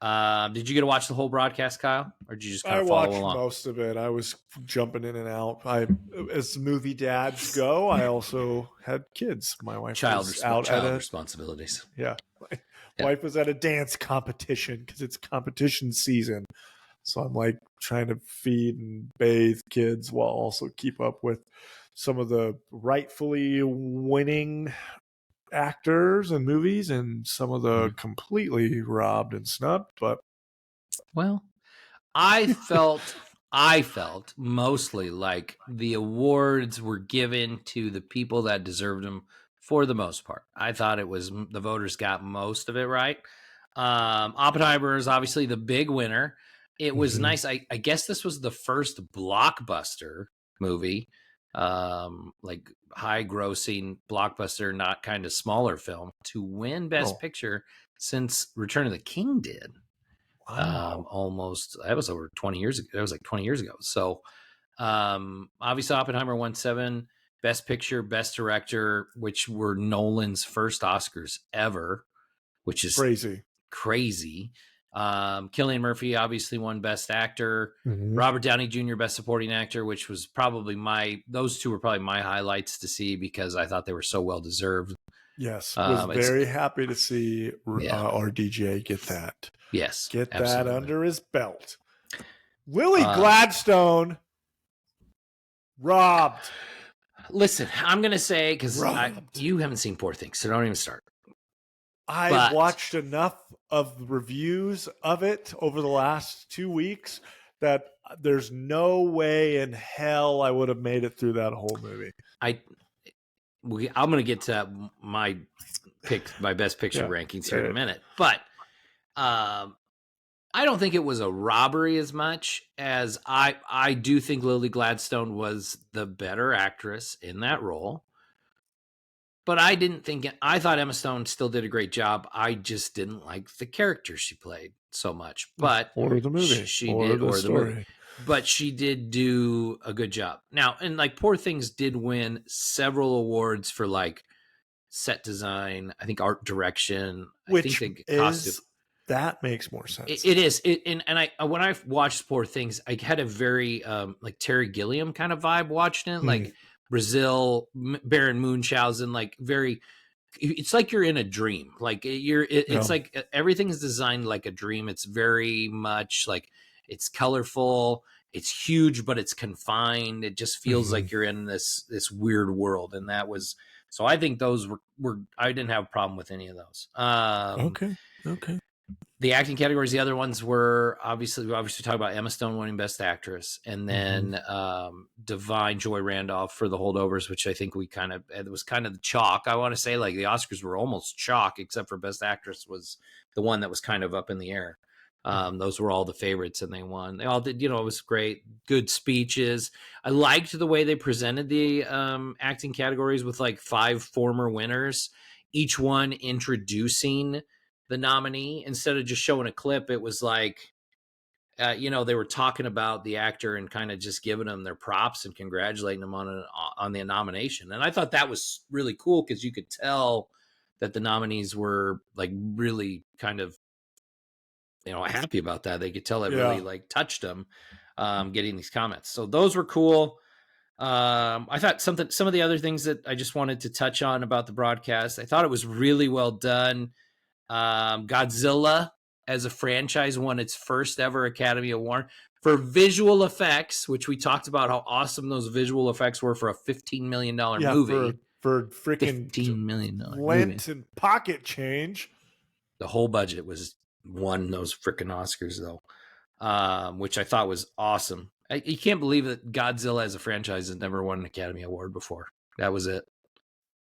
Did you get to watch the whole broadcast, Kyle, or did you just kind of follow along? I watched most of it. I was jumping in and out. As movie dads go, I also had kids. My wife was out at responsibilities. Yeah, my wife was at a dance competition because it's competition season. So I'm like trying to feed and bathe kids while also keep up with some of the rightfully winning actors and movies and some of the completely robbed and snubbed. But I felt mostly like the awards were given to the people that deserved them for the most part. I thought it was the voters got most of it right. Oppenheimer is obviously the big winner. It was nice. I guess this was the first blockbuster movie, like high grossing blockbuster, not kind of smaller film, to win Best Picture since Return of the King did. Wow. Almost, that was over 20 years ago. That was like 20 years ago. So obviously Oppenheimer won 7 Best Picture, Best Director, which were Nolan's first Oscars ever, which is crazy. Cillian Murphy obviously won Best Actor. Robert Downey Jr. Best Supporting Actor, which was probably those two were probably my highlights to see because I thought they were so well deserved. Yes, was very happy to see RDJ get that. Yes, get absolutely. That under his belt. Lily Gladstone robbed. Listen, I'm gonna say because you haven't seen Poor Things, so don't even start. I watched enough of the reviews of it over the last 2 weeks that there's no way in hell I would have made it through that whole movie. I'm going to get to my best picture rankings here in a minute, but I don't think it was a robbery as much as I do think Lily Gladstone was the better actress in that role. But I thought Emma Stone still did a great job. I just didn't like the character she played so much. But or the movie. The movie. But she did do a good job. Now, and like Poor Things did win several awards for like set design, I think art direction, which is That makes more sense. It is. And I when I watched Poor Things, I had a very like Terry Gilliam kind of vibe watching it, like Brazil, Baron Munchausen, like very. It's like you're in a dream. Like it's like everything is designed like a dream. It's very much like it's colorful. It's huge, but it's confined. It just feels like you're in this weird world, and that was. So I think those were I didn't have a problem with any of those. Okay. The acting categories, the other ones were we obviously talk about Emma Stone winning Best Actress, and then Divine Joy Randolph for The Holdovers, which I think it was kind of the chalk. I want to say like the Oscars were almost chalk, except for Best Actress was the one that was kind of up in the air. Those were all the favorites, and they won. They all did, it was great. Good speeches. I liked the way they presented the acting categories with like 5 former winners, each one introducing the nominee instead of just showing a clip. It was like, they were talking about the actor and kind of just giving them their props and congratulating them on the nomination. And I thought that was really cool because you could tell that the nominees were like really kind of, happy about that. They could tell it really like touched them, getting these comments. So those were cool. I thought some of the other things that I just wanted to touch on about the broadcast, I thought it was really well done. Godzilla as a franchise won its first ever Academy Award for visual effects, which we talked about how awesome those visual effects were for a $15 million movie. For freaking $15 million lent and pocket change. The whole budget won those freaking Oscars though, which I thought was awesome. You can't believe that Godzilla as a franchise has never won an Academy Award before. That was it.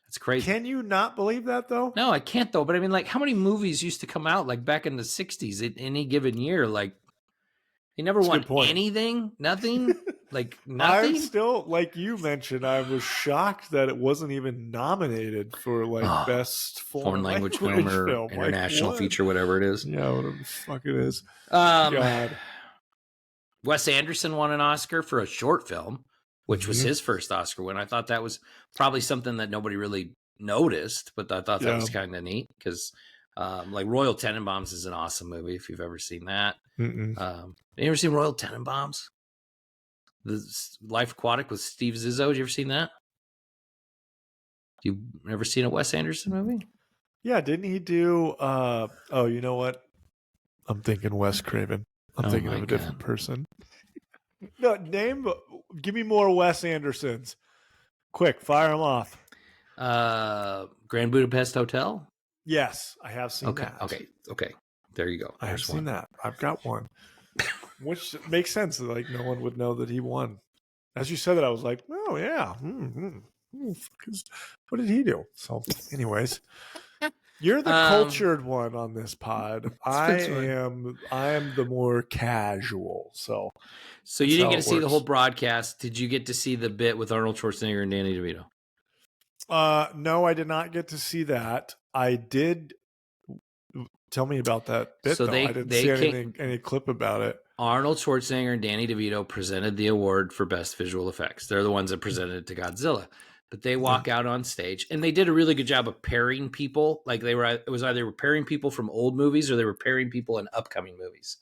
It's crazy. Can you not believe that though? No, I can't though. But I mean, like, how many movies used to come out like back in the 60s in any given year? Like, they never won anything, nothing, like nothing. I'm still, like you mentioned, I was shocked that it wasn't even nominated for like best foreign language film or international feature, whatever it is. Yeah, whatever the fuck it is. God. Wes Anderson won an Oscar for a short film, which was his first Oscar win. I thought that was probably something that nobody really noticed, but I thought that was kind of neat because, like, Royal Tenenbaums is an awesome movie if you've ever seen that. Have you ever seen Royal Tenenbaums? The Life Aquatic with Steve Zissou. Have you ever seen that? You ever seen a Wes Anderson movie? Yeah, didn't he do? You know what? I'm thinking Wes Craven. I'm thinking of a different person. No, give me more Wes Andersons. Quick, fire them off. Grand Budapest Hotel? Yes, I have seen that. Okay. There you go. I have seen that. I've got one. Which makes sense. Like, no one would know that he won. As you said that, I was like, oh, yeah. What did he do? So, anyways. You're the cultured one on this pod. I am the more casual. So you didn't get to see the whole broadcast. Did you get to see the bit with Arnold Schwarzenegger and Danny DeVito? No, I did not get to see that. I did. Tell me about that bit. So I didn't see any clip about it. Arnold Schwarzenegger and Danny DeVito presented the award for best visual effects. They're the ones that presented it to Godzilla. But they walk out on stage, and they did a really good job of pairing people. Like it was either pairing people from old movies or they were pairing people in upcoming movies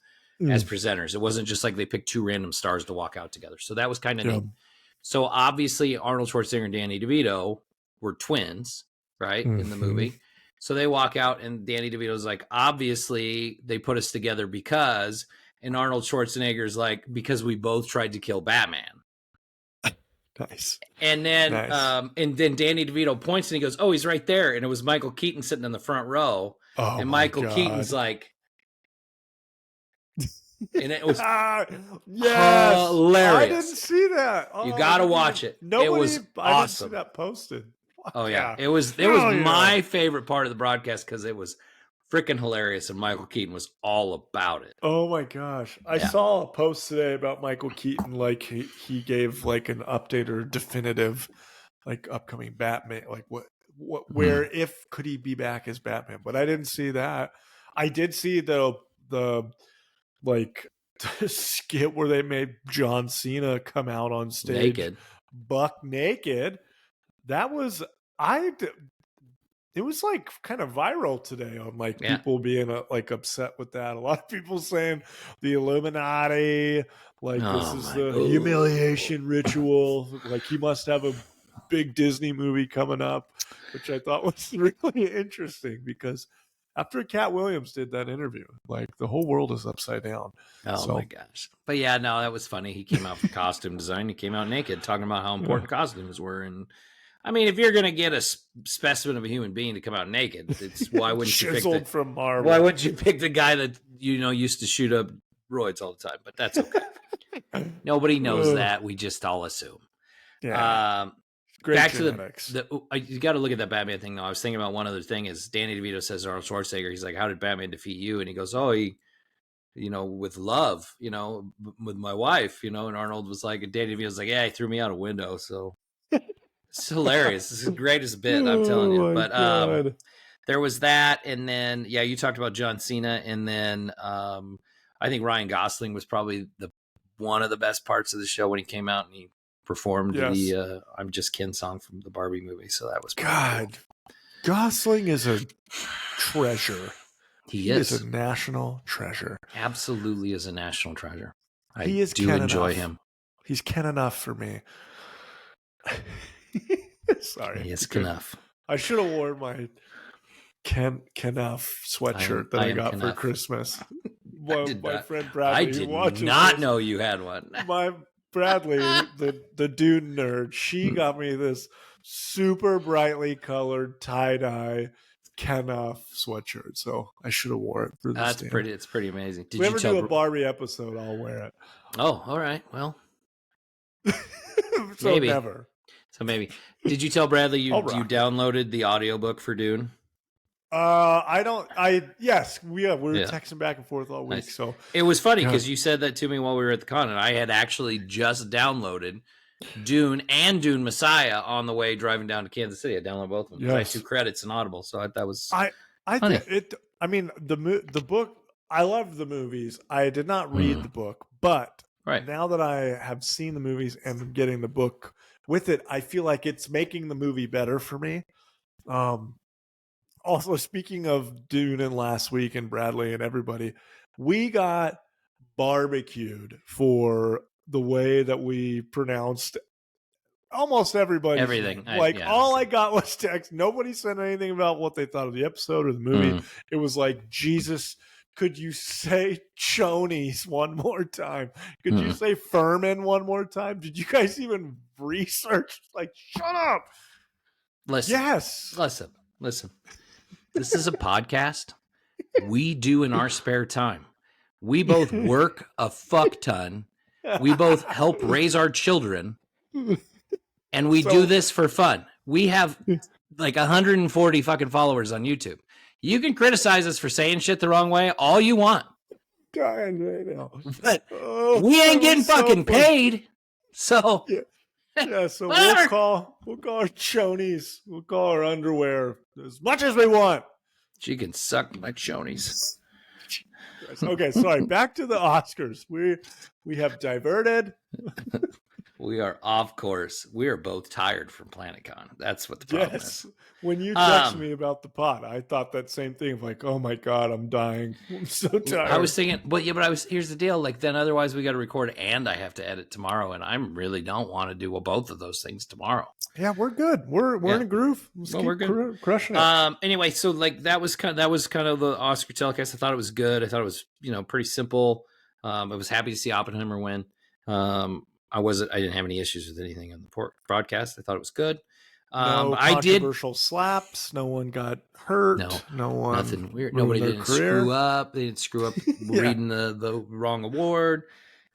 as presenters. It wasn't just like they picked 2 random stars to walk out together. So that was kind of neat. So obviously Arnold Schwarzenegger and Danny DeVito were twins, right, in the movie. So they walk out, and Danny DeVito's like, obviously they put us together because, and Arnold Schwarzenegger's like, because we both tried to kill Batman. Nice. And then Danny DeVito points and he goes, "Oh, he's right there." And it was Michael Keaton sitting in the front row. Oh, and Michael Keaton's like, and it was hilarious. I didn't see that. You got to watch it. It was awesome. I didn't see that posted. Oh yeah, it was my favorite part of the broadcast because it was freaking hilarious, and Michael Keaton was all about it. Oh my gosh. I saw a post today about Michael Keaton, like he gave like an update or definitive like upcoming Batman, like where if could he be back as Batman, but I didn't see that. I did see the like skit where they made John Cena come out on stage buck naked. That was it was like kind of viral today on like Yeah. people being like upset with that. A lot of people saying the Illuminati, like this is the humiliation ritual. Like he must have a big Disney movie coming up, which I thought was really interesting because after Cat Williams did that interview, like the whole world is upside down. Oh my gosh. But yeah, no, that was funny. He came out for costume design. He came out naked talking about how important costumes were. And I mean, if you're going to get a specimen of a human being to come out naked, it's why wouldn't you pick from Marvel? Why wouldn't you pick the guy that, used to shoot up roids all the time? But that's okay. Nobody knows that. We just all assume. Yeah. Great back genetics. To you got to look at that Batman thing though. I was thinking about one other thing is Danny DeVito says to Arnold Schwarzenegger, he's like, how did Batman defeat you? And he goes, oh, he, with love, with my wife, and Arnold was like, and Danny DeVito was like, yeah, he threw me out a window. So it's hilarious. This is the greatest bit, I'm telling you. But there was that. And then, yeah, you talked about John Cena. And then I think Ryan Gosling was probably one of the best parts of the show when he came out and he performed the I'm Just Ken song from the Barbie movie. So that was cool. Gosling is a treasure. He is a national treasure. Absolutely is a national treasure. I do enjoy him. He's Ken enough for me. Sorry. He is Kenough. I should have worn my Kenough sweatshirt that I got for Christmas. My friend Bradley. I did not know you had one. My Bradley, the Dune nerd, she got me this super brightly colored tie-dye Kenough sweatshirt, so I should have wore it for this. That's pretty. It's pretty amazing. If we ever do a Barbie episode, I'll wear it. Oh, all right. Well, so maybe. Never. So maybe. Did you tell Bradley you downloaded the audiobook for Dune? Yes, we were texting back and forth all week. Nice. So it was funny because you said that to me while we were at the con, and I had actually just downloaded Dune and Dune Messiah on the way driving down to Kansas City. I downloaded both of them. Yes. I had 2 credits in Audible, so that was I mean the book. I love the movies. I did not read the book, but now that I have seen the movies and getting the book with it, I feel like it's making the movie better for me. Also, speaking of Dune and last week and Bradley and everybody, we got barbecued for the way that we pronounced almost everybody's everything. All I got was text. Nobody said anything about what they thought of the episode or the movie. It was like, Jesus, could you say chonies one more time? Could you say Furman one more time? Did you guys even research? Like, shut up. Listen. Yes. Listen. This is a podcast we do in our spare time. We both work a fuck ton. We both help raise our children. And we do this for fun. We have like 140 fucking followers on YouTube. You can criticize us for saying shit the wrong way all you want. But we ain't getting fucking paid. So so we'll call our chonies. We'll call our underwear as much as we want. She can suck my chonies. Okay, sorry. Back to the Oscars. We have diverted. We are off course. We are both tired from PlanetCon. That's what the problem is. When you texted me about the pot, I thought that same thing of like, oh my God, I'm dying. I'm so tired. I was thinking, here's the deal. Like then otherwise we got to record and I have to edit tomorrow. And I really don't want to do both of those things tomorrow. Yeah, we're good. We're in a groove. We're good. Crushing it. Anyway, so like that was kind of the Oscar telecast. I thought it was good. I thought it was, pretty simple. I was happy to see Oppenheimer win. I didn't have any issues with anything on the broadcast. I thought it was good. No controversial slaps. No one got hurt. No one. Nothing weird. Nobody didn't screw up. They didn't screw up reading the wrong award.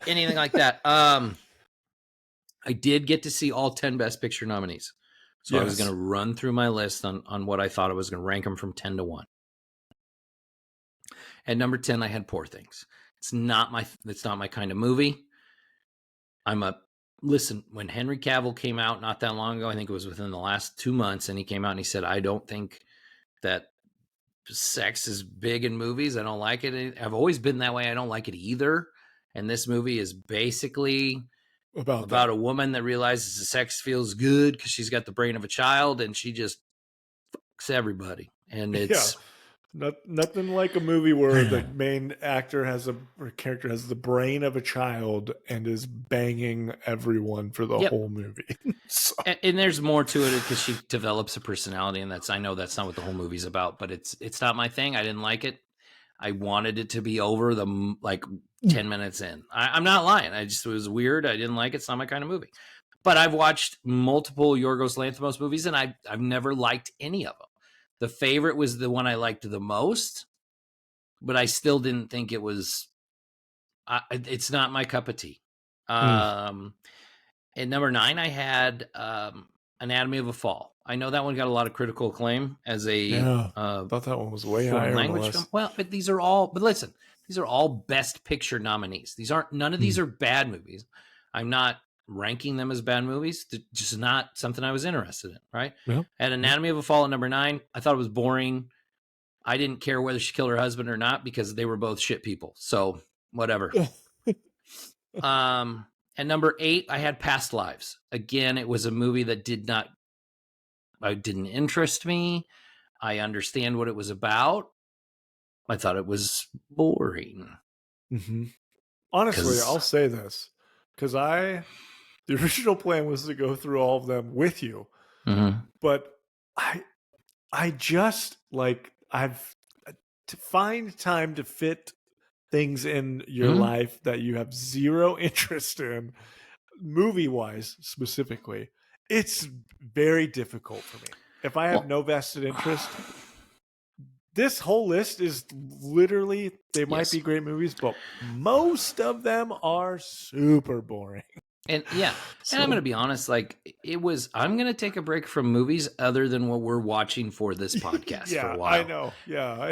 Anything like that. I did get to see all 10 Best Picture nominees. So I was going to run through my list on what I thought I was going to rank them from 10 to 1. At number 10, I had Poor Things. It's not my kind of movie. Listen, when Henry Cavill came out not that long ago, I think it was within the last 2 months, and he came out and he said, I don't think that sex is big in movies. I don't like it. I've always been that way. I don't like it either. And this movie is basically about a woman that realizes the sex feels good because she's got the brain of a child and she just It's everybody. And Yeah. it's Nothing like a movie where the main actor or character has the brain of a child and is banging everyone for the whole movie. So. And there's more to it because she develops a personality, and I know that's not what the whole movie's about, but it's not my thing. I didn't like it. I wanted it to be over the 10 minutes in. I'm not lying. It was weird. I didn't like it. It's not my kind of movie. But I've watched multiple Yorgos Lanthimos movies, and I've never liked any of them. The favorite was the one I liked the most, but I still didn't think it was. It's not my cup of tea. At number 9, I had Anatomy of a Fall. I know that one got a lot of critical acclaim as a thought that one was way foreign higher language film. Well, but these are all. But listen, these are all Best Picture nominees. None of these are bad movies. I'm not ranking them as bad movies. They're just not something I was interested in. Right? Yeah. At Anatomy of a Fall at number 9, I thought it was boring. I didn't care whether she killed her husband or not because they were both shit people. So whatever. At number 8, I had Past Lives. Again, it was a movie that didn't interest me. I understand what it was about. I thought it was boring. Mm-hmm. Honestly, I'll say this because the original plan was to go through all of them with you, but I just I've to find time to fit things in your life that you have zero interest in, movie-wise specifically. It's very difficult for me. If I have no vested interest, this whole list is literally, they might be great movies, but most of them are super boring. And and I'm going to be honest, I'm going to take a break from movies other than what we're watching for this podcast for a while. I know.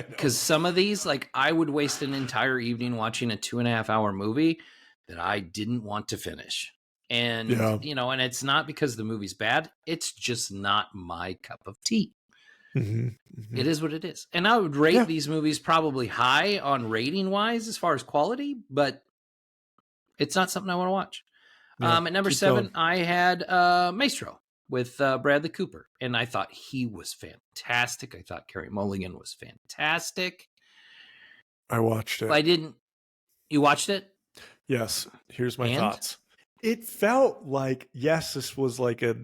Because some of these, I would waste an entire evening watching a 2.5 hour movie that I didn't want to finish. And, and it's not because the movie's bad. It's just not my cup of tea. It is what it is. And I would rate these movies probably high on rating wise as far as quality, but it's not something I want to watch. At number 7, I had Maestro with Bradley Cooper, and I thought he was fantastic. I thought Carey Mulligan was fantastic. I watched it. You watched it? Yes. Here's my thoughts. It felt like, this was like it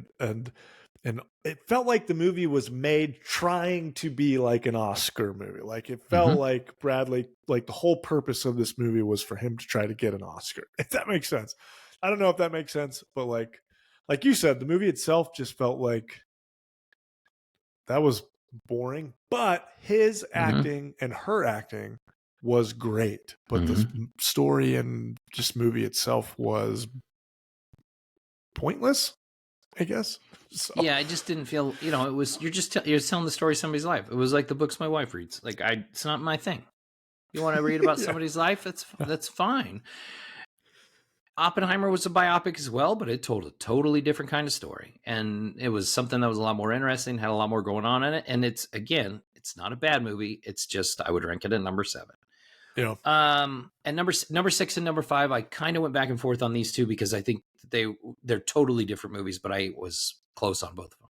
felt like the movie was made trying to be like an Oscar movie. Like it felt like Bradley, the whole purpose of this movie was for him to try to get an Oscar. If that makes sense. I don't know if that makes sense, but like you said, the movie itself just felt like that was boring, but his acting and her acting was great. But the story and just movie itself was pointless, I guess. So. Yeah, I just didn't feel, it was, you're telling the story of somebody's life. It was like the books my wife reads. It's not my thing. You want to read about somebody's life? That's fine. Oppenheimer was a biopic as well, but it told a totally different kind of story. And it was something that was a lot more interesting, had a lot more going on in it. And it's not a bad movie. It's just, I would rank it at number 7. Yeah. And number 6 and number 5, I kind of went back and forth on these two because I think they're totally different movies, but I was close on both of them.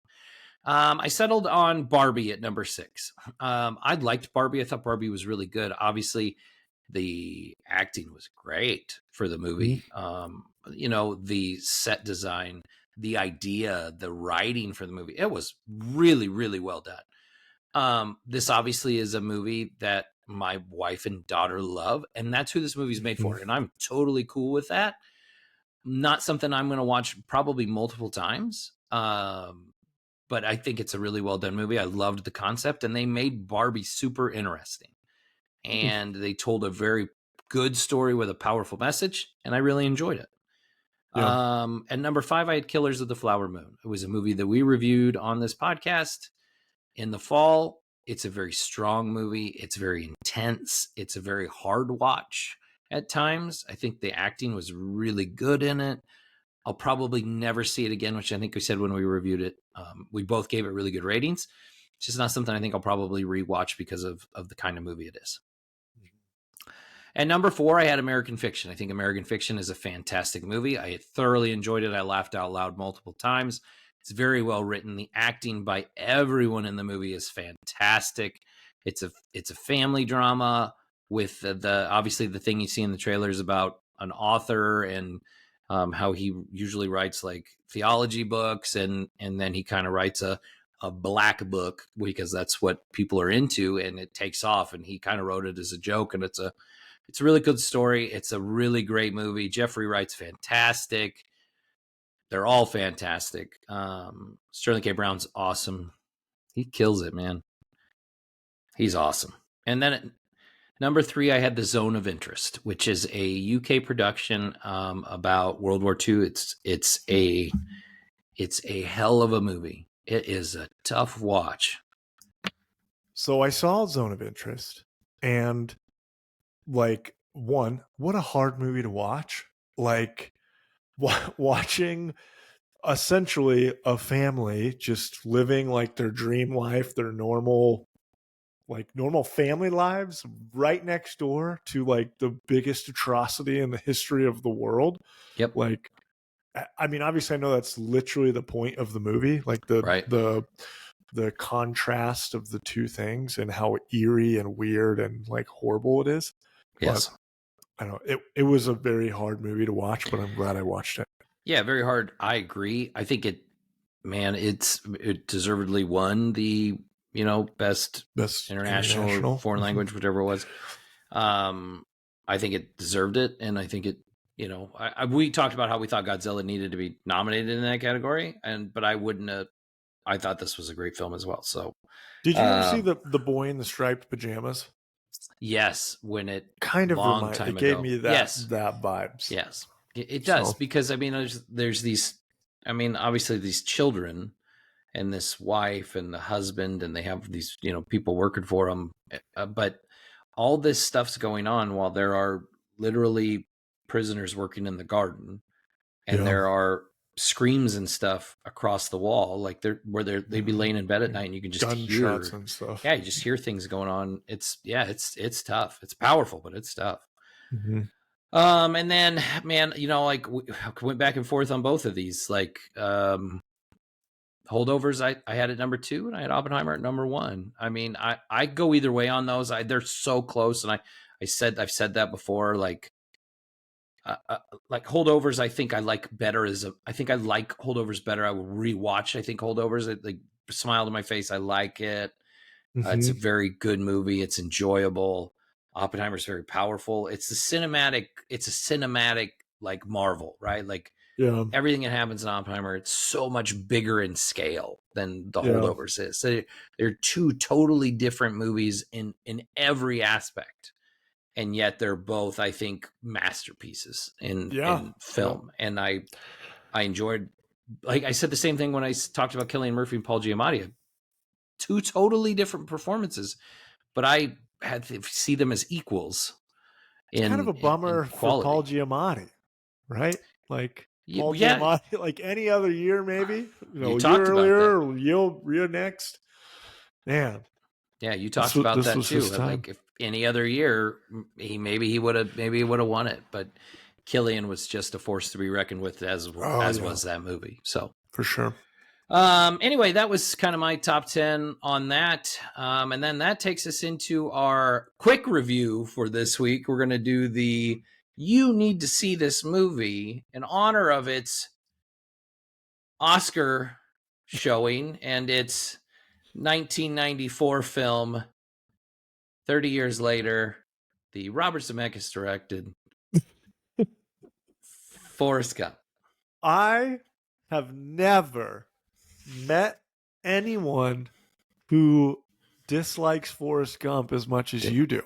I settled on Barbie at number 6. I liked Barbie. I thought Barbie was really good. Obviously, the acting was great for the movie. The set design, the idea, the writing for the movie, it was really, really well done. This obviously is a movie that my wife and daughter love, and that's who this movie's made for. And I'm totally cool with that. Not something I'm going to watch probably multiple times. But I think it's a really well done movie. I loved the concept, and they made Barbie super interesting. And they told a very good story with a powerful message, and I really enjoyed it. Yeah. At number 5, I had Killers of the Flower Moon. It was a movie that we reviewed on this podcast in the fall. It's a very strong movie. It's very intense. It's a very hard watch at times. I think the acting was really good in it. I'll probably never see it again, which I think we said when we reviewed it. We both gave it really good ratings. It's just not something I think I'll probably rewatch because of the kind of movie it is. And number 4, I had American Fiction. I think American Fiction is a fantastic movie. I thoroughly enjoyed it. I laughed out loud multiple times. It's very well written. The acting by everyone in the movie is fantastic. It's a family drama with the obviously the thing you see in the trailers about an author and how he usually writes like theology books, and then he kind of writes a black book because that's what people are into, and it takes off, and he kind of wrote it as a joke, and it's a really good story. It's a really great movie. Jeffrey Wright's fantastic. They're all fantastic. Sterling K. Brown's awesome. He kills it, man. He's awesome. And then at number 3, I had The Zone of Interest, which is a UK production about World War II. It's a hell of a movie. It is a tough watch. So I saw Zone of Interest, and like, one, what a hard movie to watch. Like, watching essentially a family just living like their dream life, their normal family lives right next door to like the biggest atrocity in the history of the world. Yep. Like, I mean, obviously I know that's literally the point of the movie, like the contrast of the two things and how eerie and weird and like horrible it is. Yes. But I don't know. It was a very hard movie to watch, but I'm glad I watched it. Yeah, very hard. I agree. I think it deservedly won the, best international foreign language, whichever it was. I think it deserved it. And I think it, we talked about how we thought Godzilla needed to be nominated in that category. But I thought this was a great film as well. So did you ever see the boy in the striped pajamas? Yes. When it kind of gave me that, yes. that vibes. Yes, it does. Because I mean, there's these, obviously these children and this wife and the husband, and they have these, people working for them. But all this stuff's going on while there are literally prisoners working in the garden, and there are screams and stuff across the wall, like they'd be laying in bed at night, and you can just hear and stuff. Yeah, you just hear things going on. It's tough. It's powerful, but it's tough. Mm-hmm. And then, man, like we went back and forth on both of these. Like, Holdovers, I had at number 2, and I had Oppenheimer at number 1. I mean, I go either way on those. They're so close, and I've said that before. Like Holdovers, I think I like better I think I like Holdovers better. I will rewatch. I think Holdovers, it like smile to my face. I like it. Mm-hmm. It's a very good movie. It's enjoyable. Oppenheimer's very powerful. It's a cinematic like Marvel, right? Like everything that happens in Oppenheimer, it's so much bigger in scale than the Holdovers is. So they're two totally different movies in every aspect. And yet they're both, I think, masterpieces in film. Yeah. And I enjoyed, like I said the same thing when I talked about Cillian Murphy and Paul Giamatti. 2 totally different performances, but I had to see them as equals. It's kind of a bummer for Paul Giamatti, right? Like Paul Giamatti, like any other year, maybe you a year earlier or year next. Man, yeah, you talked about that too. Like if any other year, he would have won it, but Cillian was just a force to be reckoned with, as was that movie. So for sure. Anyway, that was kind of my top 10 on that. And then that takes us into our quick review for this week. We're going to do the You Need to See This Movie in honor of its Oscar showing and its 1994 film, 30 years later, the Robert Zemeckis directed Forrest Gump. I have never met anyone who dislikes Forrest Gump as much as you do.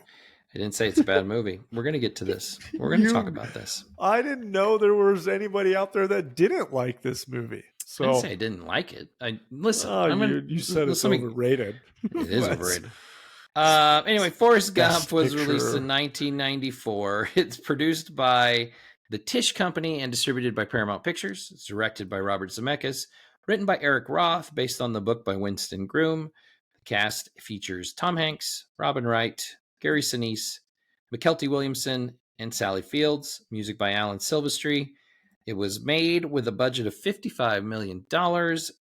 I didn't say it's a bad movie. We're going to get to this. We're going to talk about this. I didn't know there was anybody out there that didn't like this movie. So I didn't say I didn't like it. You said it's overrated. It is overrated. Anyway, Forrest Gump was released in 1994. It's produced by the Tisch Company and distributed by Paramount Pictures. It's directed by Robert Zemeckis. Written by Eric Roth, based on the book by Winston Groom. The cast features Tom Hanks, Robin Wright, Gary Sinise, McKelty Williamson, and Sally Fields. Music by Alan Silvestri. It was made with a budget of $55 million,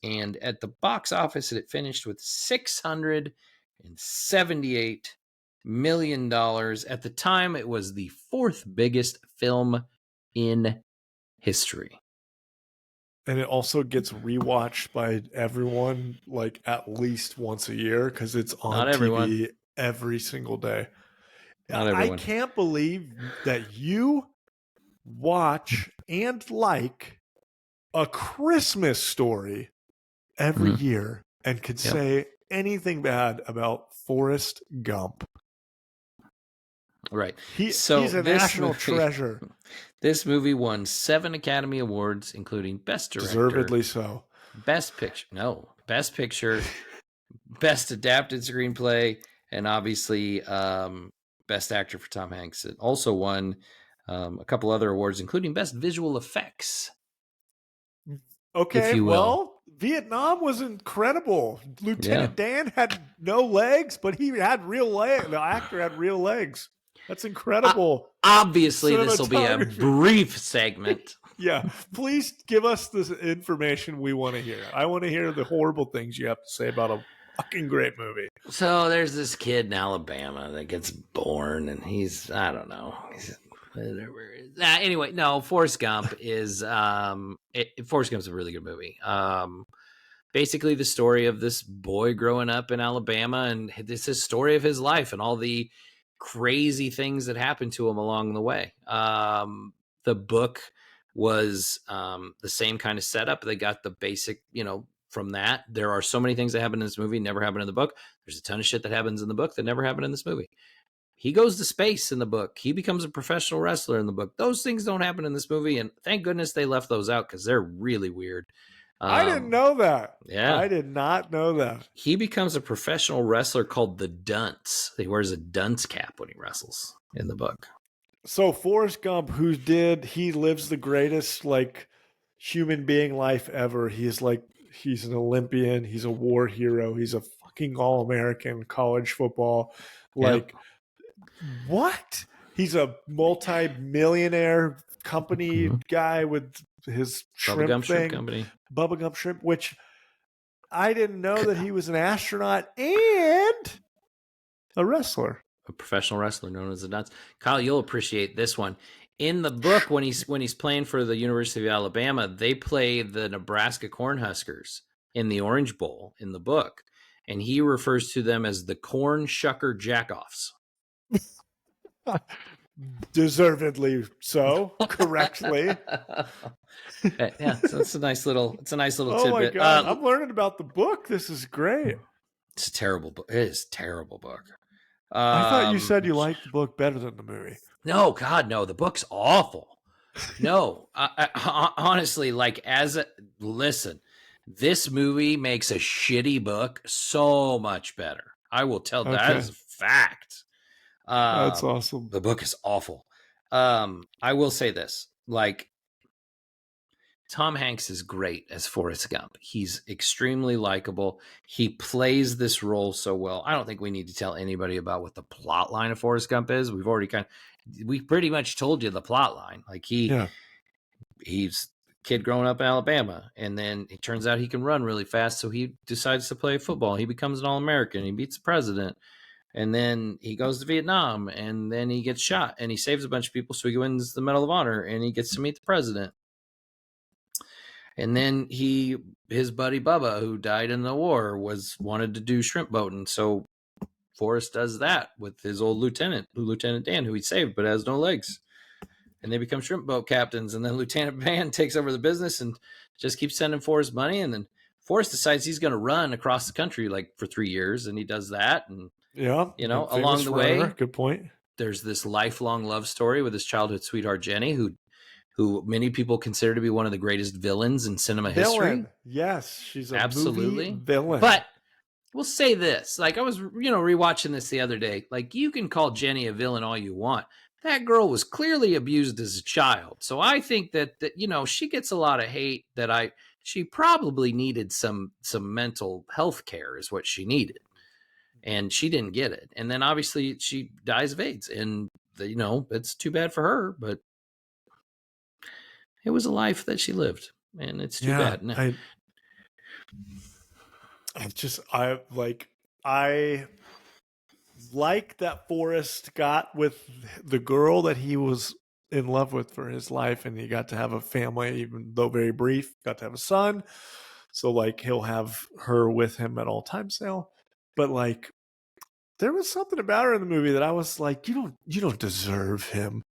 and at the box office, it finished with $678 million. At the time, it was the fourth biggest film in history. And it also gets rewatched by everyone like at least once a year because it's on TV every single day. Not everyone. I can't believe that you watch and like A Christmas Story every year and could say anything bad about Forrest Gump. Right. He's a national treasure. This movie won 7 Academy Awards, including Best Director. Deservedly so. Best Picture. No. Best Picture, Best Adapted Screenplay, and obviously Best Actor for Tom Hanks. It also won a couple other awards, including Best Visual Effects. Okay, well, Vietnam was incredible. Lieutenant Dan had no legs, but he had real legs. The actor had real legs. That's incredible. Obviously, this will be a brief segment. Yeah, please give us the information we want to hear. I want to hear the horrible things you have to say about a fucking great movie. So there's this kid in Alabama that gets born, and I don't know. Anyway, no, Forrest Gump is Forrest Gump's a really good movie. Basically the story of this boy growing up in Alabama, and it's a story of his life and all the crazy things that happened to him along the way. The book was the same kind of setup. They got the basic, from that. There are so many things that happen in this movie never happened in the book. There's a ton of shit that happens in the book that never happened in this movie. He goes to space in the book. He becomes a professional wrestler in the book. Those things don't happen in this movie, and thank goodness they left those out because they're really weird. I didn't know that. Yeah. I did not know that. He becomes a professional wrestler called the Dunce. He wears a dunce cap when he wrestles in the book. So Forrest Gump, he lives the greatest human being life ever. He's an Olympian. He's a war hero. He's a fucking All-American college football. What? He's a multi-millionaire company guy with his shrimp company. Bubba Gump Shrimp, which I didn't know that he was an astronaut and a wrestler. A professional wrestler known as the Dunce. Kyle, you'll appreciate this one. In the book, when he's playing for the University of Alabama, they play the Nebraska Cornhuskers in the Orange Bowl in the book, and he refers to them as the Corn Shucker Jackoffs. Deservedly so, correctly. Yeah, so it's a nice little tidbit. Oh my god, I'm learning about the book. This is great. It's a terrible book. It is a terrible book. I thought you said you liked the book better than the movie. No, God, no. The book's awful. No, I honestly, listen, this movie makes a shitty book so much better. I will tell that as a fact. That's awesome. The book is awful. I will say this, Tom Hanks is great as Forrest Gump. He's extremely likable. He plays this role so well. I don't think we need to tell anybody about what the plot line of Forrest Gump is. We pretty much told you the plot line. He's a kid growing up in Alabama, and then it turns out he can run really fast, so he decides to play football. He becomes an All-American. He beats the president. And then he goes to Vietnam, and then he gets shot, and he saves a bunch of people, so he wins the Medal of Honor, and he gets to meet the president. And then his buddy Bubba, who died in the war, wanted to do shrimp boating, so Forrest does that with his old Lieutenant Dan, who he saved but has no legs. And they become shrimp boat captains, and then Lieutenant Dan takes over the business and just keeps sending Forrest money, and then Forrest decides he's going to run across the country for 3 years, and he does that, and along the way, good point. There's this lifelong love story with his childhood sweetheart Jenny, who many people consider to be one of the greatest villains in cinema history. Yes, she's absolutely movie villain. But we'll say this: I was, rewatching this the other day. You can call Jenny a villain all you want. That girl was clearly abused as a child, so I think that she gets a lot of hate. She probably needed some mental health care, is what she needed. And she didn't get it. And then obviously she dies of AIDS. And, it's too bad for her. But it was a life that she lived, and it's too bad. No. I like that Forrest got with the girl that he was in love with for his life, and he got to have a family, even though very brief. Got to have a son, so like he'll have her with him at all times now. But like, there was something about her in the movie that I was like, you don't deserve him.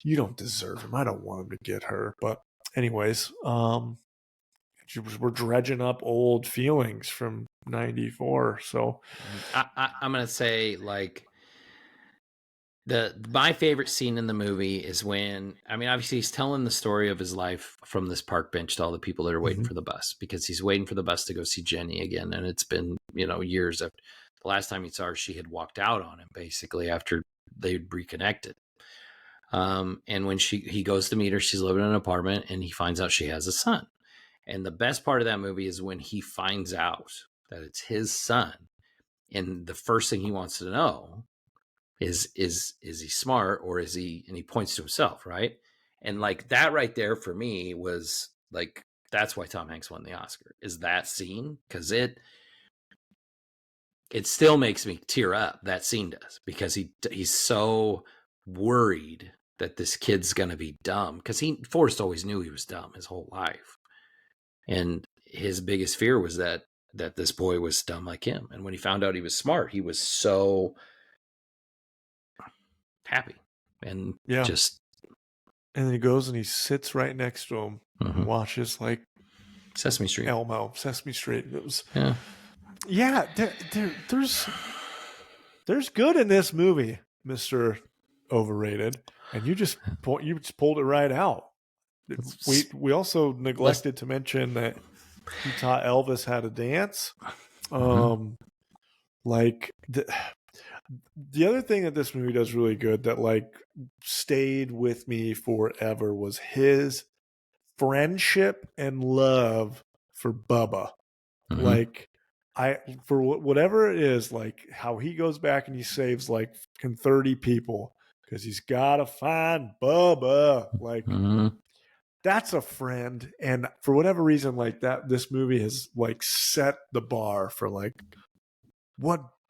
You don't deserve him. I don't want him to get her. But anyways, we're dredging up old feelings from '94. So I'm gonna say like my favorite scene in the movie is when, I mean, obviously he's telling the story of his life from this park bench to all the people that are waiting for the bus, because he's waiting for the bus to go see Jenny again, and it's been years after the last time he saw her. She had walked out on him basically after they'd reconnected. And when he goes to meet her, she's living in an apartment, and he finds out she has a son. And the best part of that movie is when he finds out that it's his son, and the first thing he wants to know is he smart, or is he, and he points to himself, right? And like that right there for me was like, that's why Tom Hanks won the Oscar, is that scene, because it still makes me tear up. That scene does, because he's so worried that this kid's gonna be dumb, because Forrest always knew he was dumb his whole life, and his biggest fear was that this boy was dumb like him. And when he found out he was smart, he was so happy, and just. And then he goes and he sits right next to him and watches like Sesame Street. Sesame Street. It was there's good in this movie, Mr. Overrated, and you just pulled it right out. We also neglected to mention that he taught Elvis how to dance. Like the other thing that this movie does really good that like stayed with me forever was his friendship and love for Bubba. Like for whatever it is, like how he goes back and he saves like 30 people because he's got to find Bubba. Like that's a friend. And for whatever reason, like that, this movie has like set the bar for like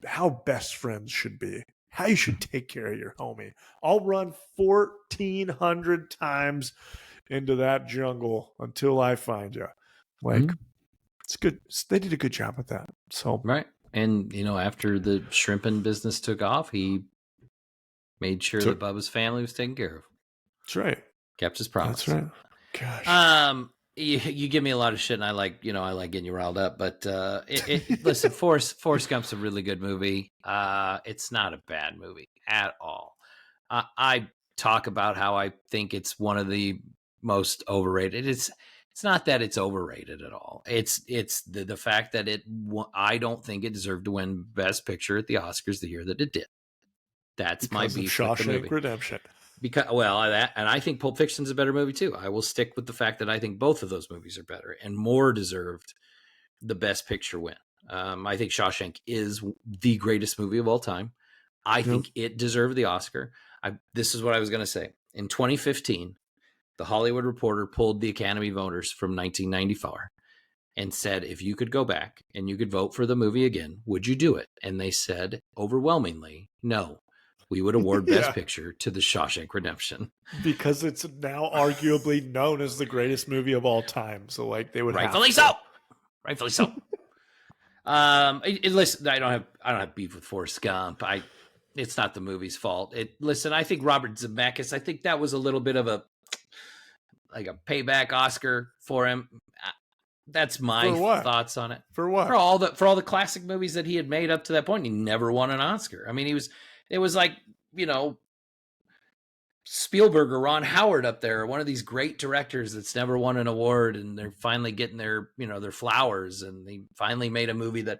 how best friends should be, how you should take care of your homie. I'll run 1,400 times into that jungle until I find you. Like it's good. They did a good job with that. So right. And after the shrimping business took off, he made sure that Bubba's family was taken care of. That's right. Kept his promise. That's right. Gosh. You give me a lot of shit, and I like getting you riled up. But listen, Forrest Gump's a really good movie. It's not a bad movie at all. I talk about how I think it's one of the most overrated. It's not that it's overrated at all. It's the fact that I don't think it deserved to win Best Picture at the Oscars the year that it did. That's because my beef with the movie. Redemption. And I think Pulp Fiction's a better movie too. I will stick with the fact that I think both of those movies are better and more deserved the Best Picture win. I think Shawshank is the greatest movie of all time. I think it deserved the Oscar. This is what I was going to say. In 2015, The Hollywood Reporter pulled the Academy voters from 1994 and said, if you could go back and you could vote for the movie again, would you do it? And they said overwhelmingly, no. We would award Best Picture to The Shawshank Redemption. Because it's now arguably known as the greatest movie of all time. So like they would Rightfully so. Listen, I don't have beef with Forrest Gump. It's not the movie's fault. Listen, I think Robert Zemeckis, I think that was a little bit of a payback Oscar for him. That's my thoughts on it. For what? For all the classic movies that he had made up to that point. He never won an Oscar. I mean, it was like, Spielberg or Ron Howard up there, one of these great directors that's never won an award, and they're finally getting their flowers, and they finally made a movie that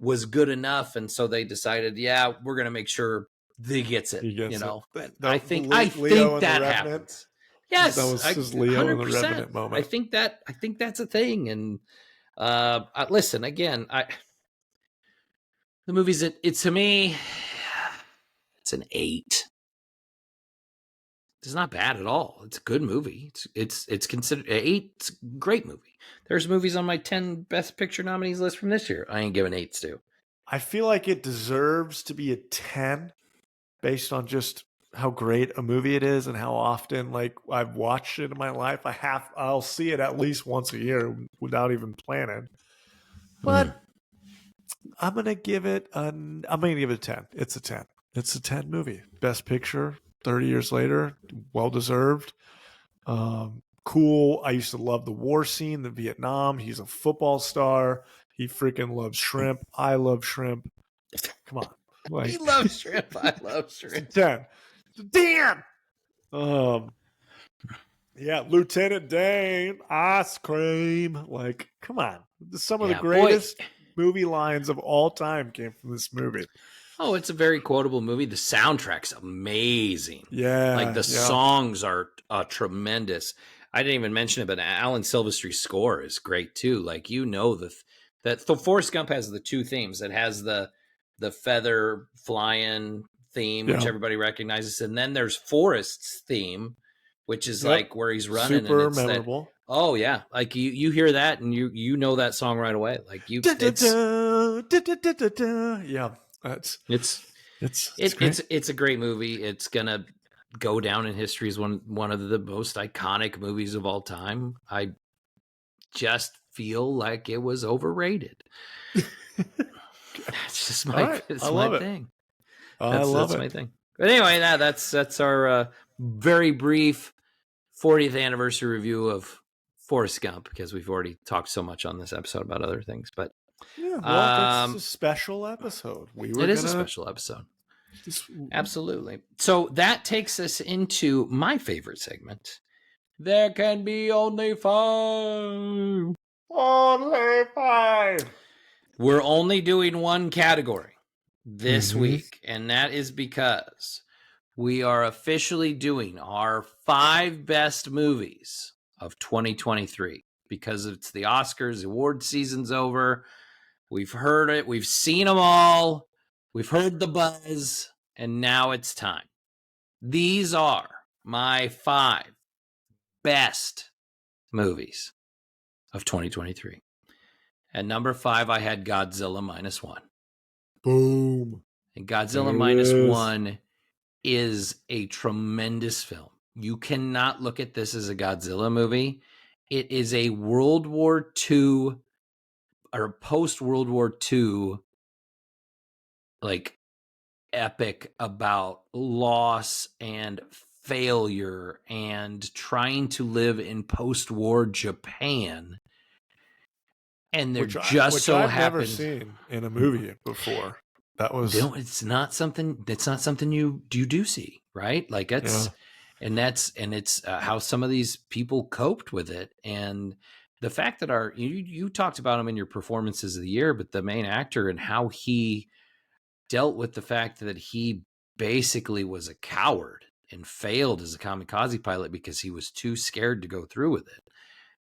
was good enough, and so they decided, we're going to make sure he gets it. I think that happens. Yes, that was his Leo 100%. In the Revenant moment. I think that's a thing, and listen again. The movie's to me, it's an 8. It's not bad at all. It's a good movie. It's considered an 8. It's a great movie. There's movies on my 10 Best Picture nominees list from this year I ain't giving 8s to. I feel like it deserves to be a 10 based on just how great a movie it is and how often like I've watched it in my life. I'll see it at least once a year without even planning. But I'm gonna give it a 10. It's a 10. It's a 10 movie. Best Picture, 30 years later, well deserved. Cool. I used to love the war scene, the Vietnam. He's a football star. He freaking loves shrimp. I love shrimp. Come on. Like, He loves shrimp. I love shrimp. It's a 10. It's a 10. Yeah, Lieutenant Dane, ice cream. Like, come on. Some of the greatest movie lines of all time came from this movie. Oh, it's a very quotable movie. The soundtrack's amazing. Yeah. Like the songs are tremendous. I didn't even mention it, but Alan Silvestri's score is great too. Like, you know, that Forrest Gump has the 2 themes. It has the feather flying theme, which everybody recognizes, and then there's Forrest's theme, which is like where he's running. Super and it's memorable. Oh yeah, like you hear that and you know that song right away. Like you, yeah, it's a great movie. It's gonna go down in history as one of the most iconic movies of all time. I just feel like it was overrated. It's just my thing. I love it. My thing. But anyway, that's our very brief 40th anniversary review of Forrest Gump, because we've already talked so much on this episode about other things. But yeah, well, that's a special episode. It is a special episode. Absolutely. So that takes us into my favorite segment. There can be only 5. Only 5. We're only doing one category this week, and that is because we are officially doing our 5 best movies of 2023, because it's the Oscars. Award season's over. We've heard it. We've seen them all. We've heard the buzz, and now it's time. These are my 5 best movies of 2023. At number 5, I had Godzilla -1. Boom. And Godzilla -1 is a tremendous film. You cannot look at this as a Godzilla movie. It is a World War II or post-World War II like epic about loss and failure and trying to live in post-war Japan. And there just so happens, I've never seen in a movie before. That was it's not something you do see, right? Like it's how some of these people coped with it, and the fact that you talked about him in your performances of the year, but the main actor and how he dealt with the fact that he basically was a coward and failed as a kamikaze pilot because he was too scared to go through with it.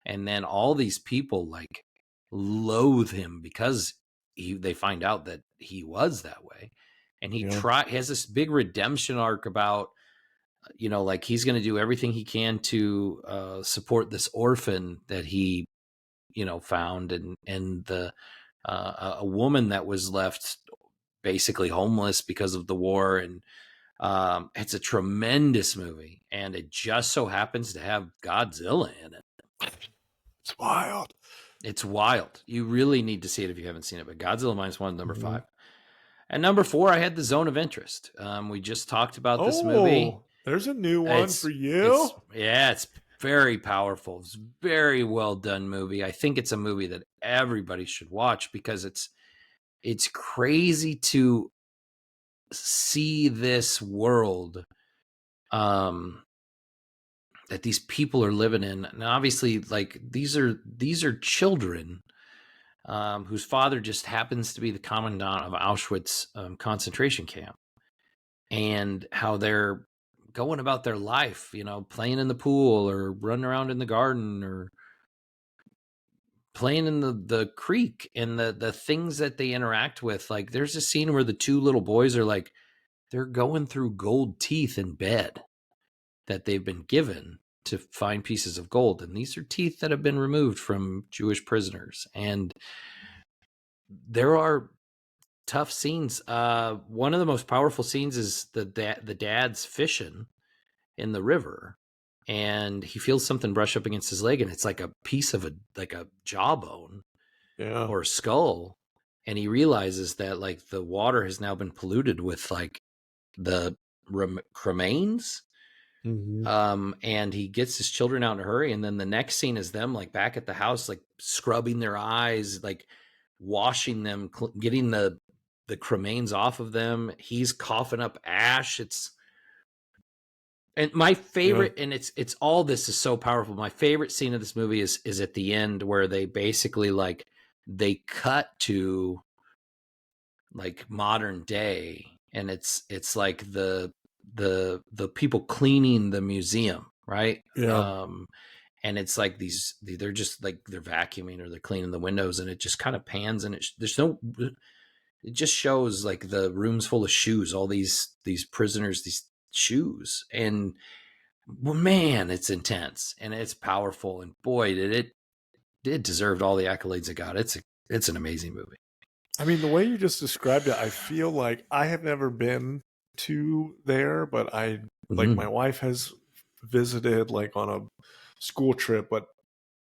And then all these people like loathe him because they find out that he was that way. And he has this big redemption arc about, like he's going to do everything he can to support this orphan that he, found, and the a woman that was left basically homeless because of the war. And it's a tremendous movie, and it just so happens to have Godzilla in it. It's wild. It's wild. You really need to see it if you haven't seen it. But Godzilla -1, number 5. And number 4, I had The Zone of Interest. We just talked about this movie. There's a new one for you. It's very powerful. It's a very well done movie. I think it's a movie that everybody should watch because it's crazy to see this world that these people are living in. And obviously, like these are children whose father just happens to be the commandant of Auschwitz concentration camp, and how they're going about their life, playing in the pool or running around in the garden or playing in the creek, and the things that they interact with. Like there's a scene where the 2 little boys are like, they're going through gold teeth in bed. that they've been given to find pieces of gold. And these are teeth that have been removed from Jewish prisoners. And there are tough scenes. One of the most powerful scenes is the dad's fishing in the river, and he feels something brush up against his leg, and it's like a piece of a jawbone or a skull. And he realizes that like the water has now been polluted with like the cremains. And he gets his children out in a hurry. And then the next scene is them like back at the house, like scrubbing their eyes, like washing them, getting the cremains off of them. He's coughing up ash. And my favorite, and it's all this is so powerful. My favorite scene of this movie is at the end, where they basically like they cut to like modern day, and it's like the people cleaning the museum, right? And it's like they're just like they're vacuuming or they're cleaning the windows, and it just kind of pans, and it just shows like the room's full of shoes, all these prisoners, these shoes. And well, man, it's intense and it's powerful, and boy, did it deserved all the accolades it got. It's an amazing movie. I mean, the way you just described it, I feel like I have never been to there, but like my wife has visited like on a school trip, but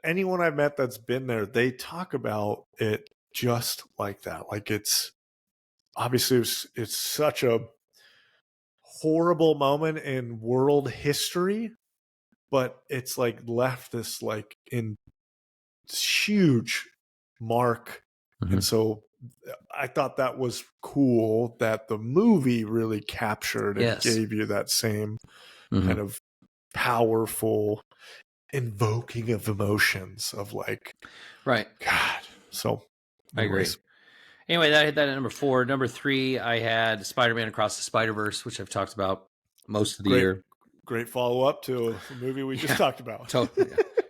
anyone I've met that's been there, they talk about it just like that. Like it's obviously it's such a horrible moment in world history, but it's like left this like in huge mark. And so I thought that was cool that the movie really captured and gave you that same kind of powerful invoking of emotions of like, right. God. So anyways. I agree. Anyway, I had that at number 4. Number 3, I had Spider-Man Across the Spider-Verse, which I've talked about most of the year. Great follow-up to the movie we just talked about.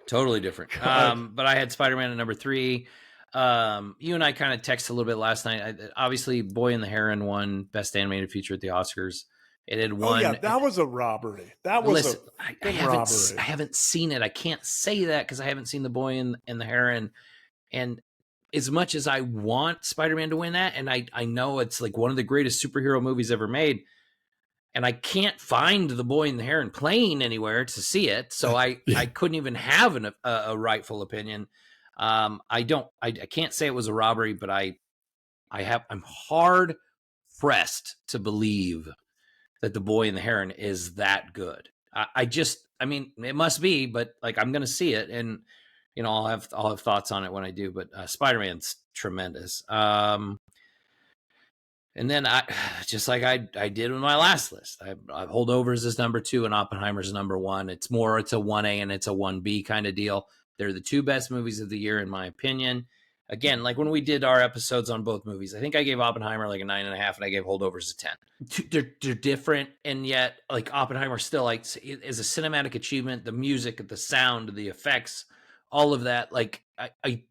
Totally different. But I had Spider-Man at number 3. You and I kind of texted a little bit last night. Obviously, Boy and the Heron won Best Animated Feature at the Oscars. It had won. Oh yeah, that was a robbery. That was a robbery. I haven't seen it. I can't say that because I haven't seen the Boy and the Heron. And as much as I want Spider-Man to win that, and I know it's like one of the greatest superhero movies ever made, and I can't find the Boy and the Heron playing anywhere to see it, so I couldn't even have a rightful opinion. I can't say it was a robbery, but I'm hard pressed to believe that the Boy and the Heron is that good. I mean, it must be, but like I'm gonna see it, and you know, I'll have thoughts on it when I do. But Spider-Man's tremendous. And then just like I did with my last list, I Holdovers is number 2 and Oppenheimer's number 1. It's a 1A and it's a 1B kind of deal. They're the 2 best movies of the year, in my opinion. Again, like when we did our episodes on both movies, I think I gave Oppenheimer like a 9.5 and I gave Holdovers a 10. They're different, and yet like Oppenheimer still like is a cinematic achievement. The music, the sound, the effects, all of that. Like I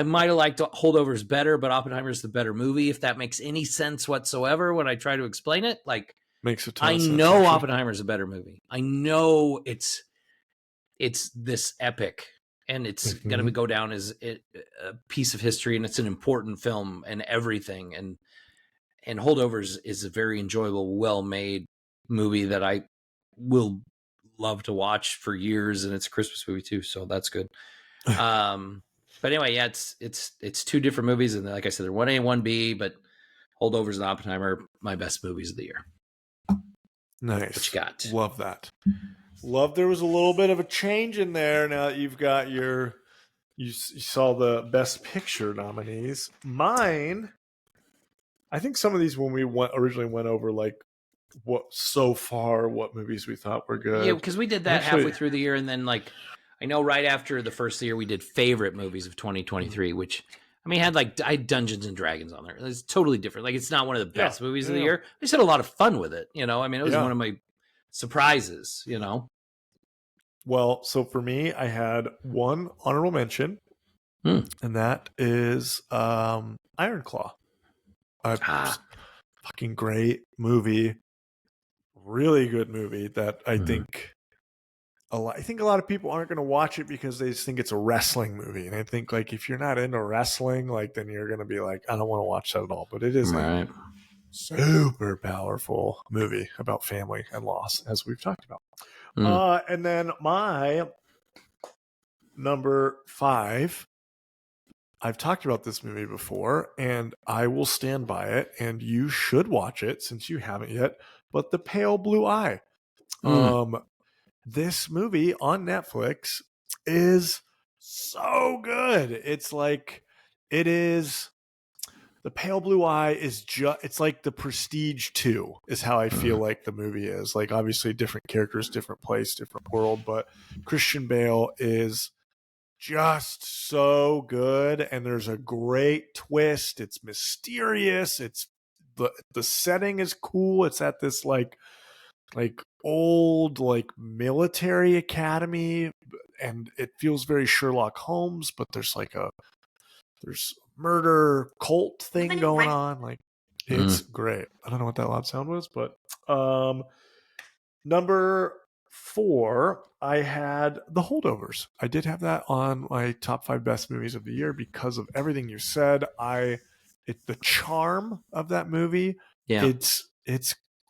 might have liked Holdovers better, but Oppenheimer's the better movie, if that makes any sense whatsoever when I try to explain it. Like, makes a ton of sense. I know Oppenheimer's a better movie. I know it's this epic, and it's going to go down as a piece of history, and it's an important film and everything. And Holdovers is a very enjoyable, well-made movie that I will love to watch for years, and it's a Christmas movie too, so that's good. But anyway, yeah, it's 2 different movies, and like I said, they're 1A and 1B, but Holdovers and Oppenheimer, my best movies of the year. Nice. What you got? Love that. Love there was a little bit of a change in there. Now that you've got you saw the Best Picture nominees. Mine, I think some of these when we originally went over like what movies we thought were good. Yeah, because we did that halfway through the year, and then like I know right after the first year we did favorite movies of 2023, which I mean I had Dungeons and Dragons on there. It's totally different. Like it's not one of the best movies of the year. I just had a lot of fun with it. You know, I mean it was one of my surprises. You know. Well, so for me, I had one honorable mention, and that is Iron Claw. Fucking great movie. really good movie that I think a lot of people aren't going to watch it because they just think it's a wrestling movie. And I think like if you're not into wrestling, like then you're going to be like, I don't want to watch that at all. But it is a super powerful movie about family and loss, as we've talked about. And then my number 5, I've talked about this movie before, and I will stand by it, and you should watch it since you haven't yet. But The Pale Blue Eye. This movie on Netflix is so good. It's like it is. The Pale Blue Eye is just, it's like The Prestige 2 is how I feel like the movie is. Like obviously different characters, different place, different world, but Christian Bale is just so good, and there's a great twist. It's mysterious. It's the setting is cool. It's at this like old like military academy, and it feels very Sherlock Holmes, but there's murder cult thing going on. Like it's great. I don't know what that loud sound was, but number 4, I had The Holdovers. I did have that on my top 5 best movies of the year because of everything you said. The charm of that movie. Yeah.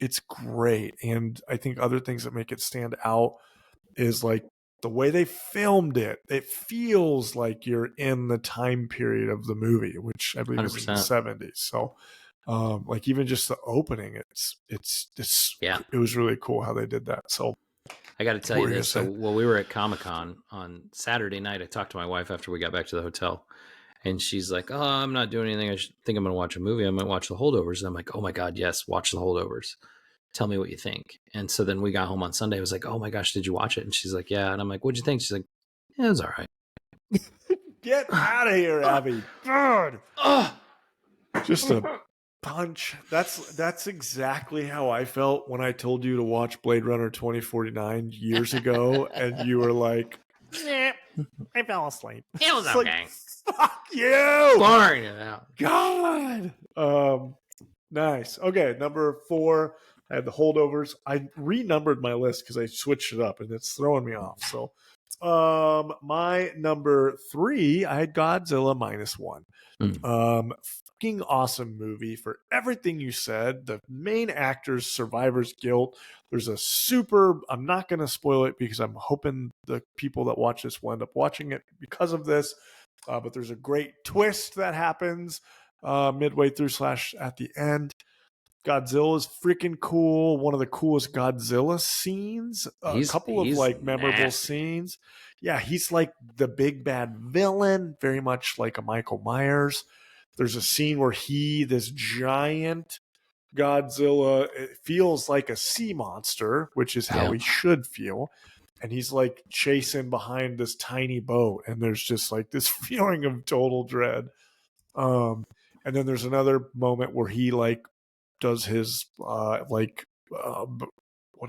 It's great. And I think other things that make it stand out is like the way they filmed it. It feels like you're in the time period of the movie, which I believe 100%. Is in the 70s. So like even just the opening, it was really cool how they did that. So I got to tell you this. So while we were at Comic-Con on Saturday night, I talked to my wife after we got back to the hotel, and she's like, "Oh, I'm not doing anything. I think I'm going to watch a movie. I might watch The Holdovers." And I'm like, "Oh my God, yes, watch The Holdovers. Tell me what you think." And so then we got home on Sunday. I was like, "Oh my gosh, did you watch it?" And she's like, "Yeah." And I'm like, "What'd you think?" She's like, "Yeah, it was all right." Get out of here, Abby. God. Just a punch. That's exactly how I felt when I told you to watch Blade Runner 2049 years ago, and you were like, "Yeah, I fell asleep." It was okay. Like, fuck you. Boring it out. God. Nice. Okay, number 4, I had The Holdovers. I renumbered my list because I switched it up, and it's throwing me off. So, my number 3, I had Godzilla -1. Fucking awesome movie for everything you said. The main actors, survivor's guilt. There's a super, I'm not going to spoil it because I'm hoping the people that watch this will end up watching it because of this. But there's a great twist that happens midway through / at the end. Godzilla is freaking cool. One of the coolest Godzilla scenes. A couple of like memorable scenes. Yeah, he's like the big bad villain, very much like a Michael Myers. There's a scene where this giant Godzilla, it feels like a sea monster, which is how he should feel. And he's like chasing behind this tiny boat, and there's just like this feeling of total dread. And then there's another moment where he like does his what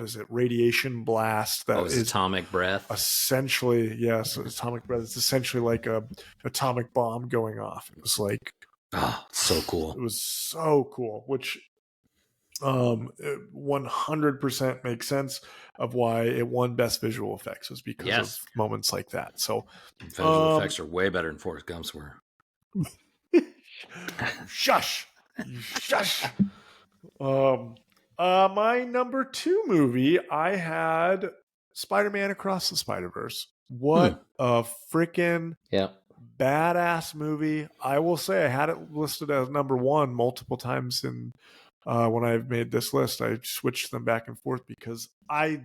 is it, radiation blast that is atomic breath. Essentially, yes, atomic breath. It's essentially like a atomic bomb going off. It was like, so cool. It was so cool, which 100% makes sense of why it won Best Visual Effects, was because of moments like that. So visual effects are way better than Forrest Gump's were. Shush. My number 2 movie, I had Spider-Man Across the Spider-Verse. What a freaking badass movie. I will say I had it listed as number 1 multiple times, and when I've made this list, I switched them back and forth because I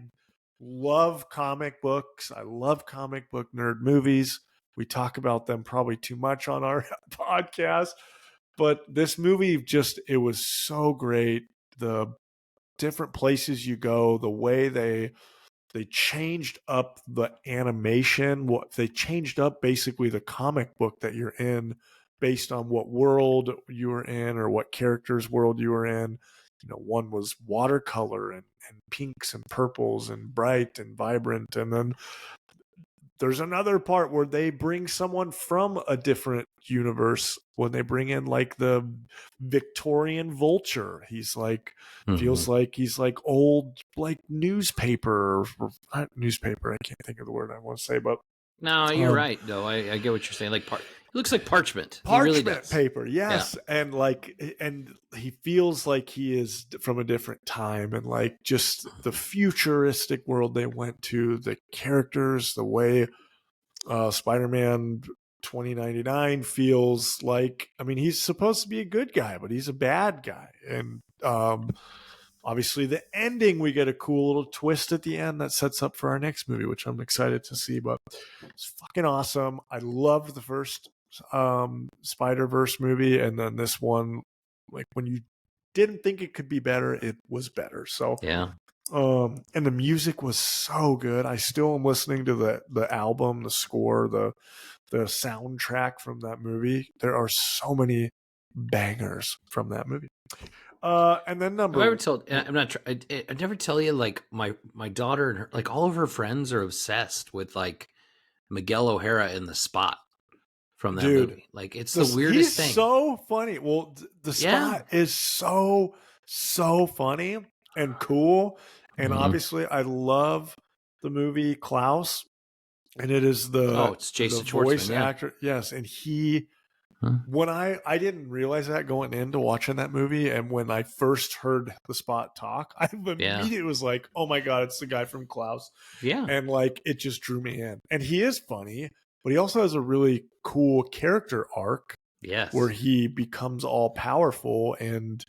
love comic books. I love comic book nerd movies. We talk about them probably too much on our podcast, but this movie it was so great. The different places you go, the way they changed up the animation, they changed up basically the comic book that you're in based on what world you were in or what character's world you were in. One was watercolor and pinks and purples and bright and vibrant, and then there's another part where they bring someone from a different universe when they bring in like the Victorian Vulture. He's like feels like he's like old like newspaper, or not newspaper. I can't think of the word I want to say, but no, you're right. No, I get what you're saying. Like he looks like parchment. He really does. Paper, yes. Yeah. And he feels like he is from a different time, and like just the futuristic world they went to, the characters, the way Spider-Man 2099 feels like. I mean, he's supposed to be a good guy, but he's a bad guy. And obviously the ending, we get a cool little twist at the end that sets up for our next movie, which I'm excited to see. But it's fucking awesome. I loved the first Spider-Verse movie, and then this one, like when you didn't think it could be better, it was better. So yeah. And the music was so good. I still am listening to the album, the score, the soundtrack from that movie. There are so many bangers from that movie. And then Have I ever told? I'm not. I never tell you. Like my daughter and her, like all of her friends are obsessed with like Miguel O'Hara in The Spot from that movie. Like it's the weirdest thing. He's so funny. Well, the Spot is so funny and cool. And obviously, I love the movie Klaus, and it is it's Jason the voice Schwartzman, actor. Yes, and he. When I didn't realize that going into watching that movie, and when I first heard the Spot talk, I immediately was like, "Oh my god, it's the guy from Klaus!" Yeah, and like it just drew me in. And he is funny, but he also has a really cool character arc. Yes, where he becomes all powerful, and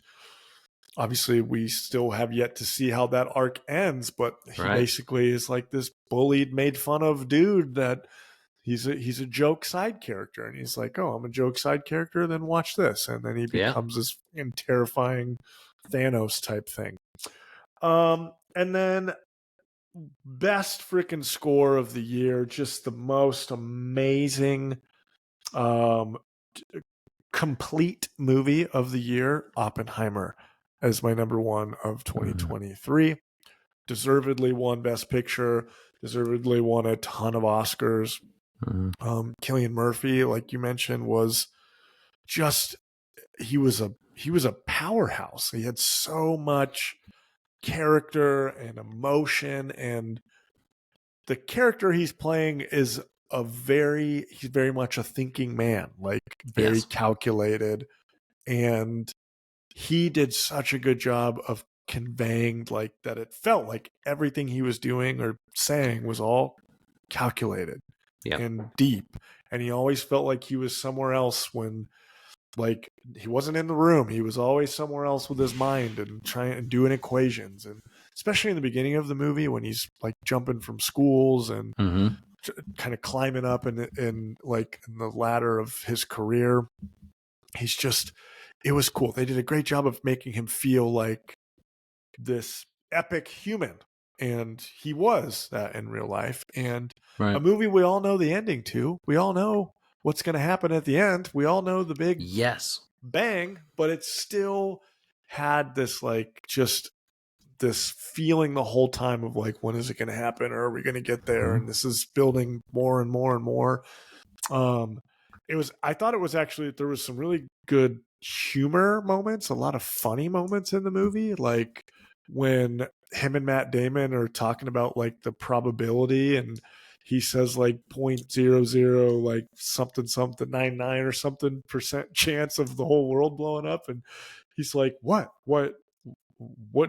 obviously we still have yet to see how that arc ends. But he basically is like this bullied, made fun of dude that. He's a joke side character, and he's like, "Oh, I'm a joke side character. Then watch this," and then he becomes this terrifying Thanos type thing. And then best freaking score of the year, just the most amazing, complete movie of the year. Oppenheimer as my number one of 2023. Deservedly won Best Picture. Deservedly won a ton of Oscars. Cillian Murphy, like you mentioned, was just he was a powerhouse. He had so much character and emotion, and the character he's playing is he's very much a thinking man, like very calculated, and he did such a good job of conveying like that it felt like everything he was doing or saying was all calculated and deep, and he always felt like he was somewhere else when like he wasn't in the room. He was always somewhere else with his mind and trying and doing equations, and especially in the beginning of the movie when he's like jumping from schools and kind of climbing up in like in the ladder of his career. He's just, it was cool. They did a great job of making him feel like this epic human, and he was that in real life. And a movie we all know the ending to. We all know what's going to happen at the end. We all know the big bang, but it still had this like just this feeling the whole time of like, when is it going to happen, or are we going to get there? And this is building more and more and more. I thought it was actually, there was some really good humor moments, a lot of funny moments in the movie, like when him and Matt Damon are talking about like the probability, and he says like 0.00 like something 99 or something percent chance of the whole world blowing up, and he's like, what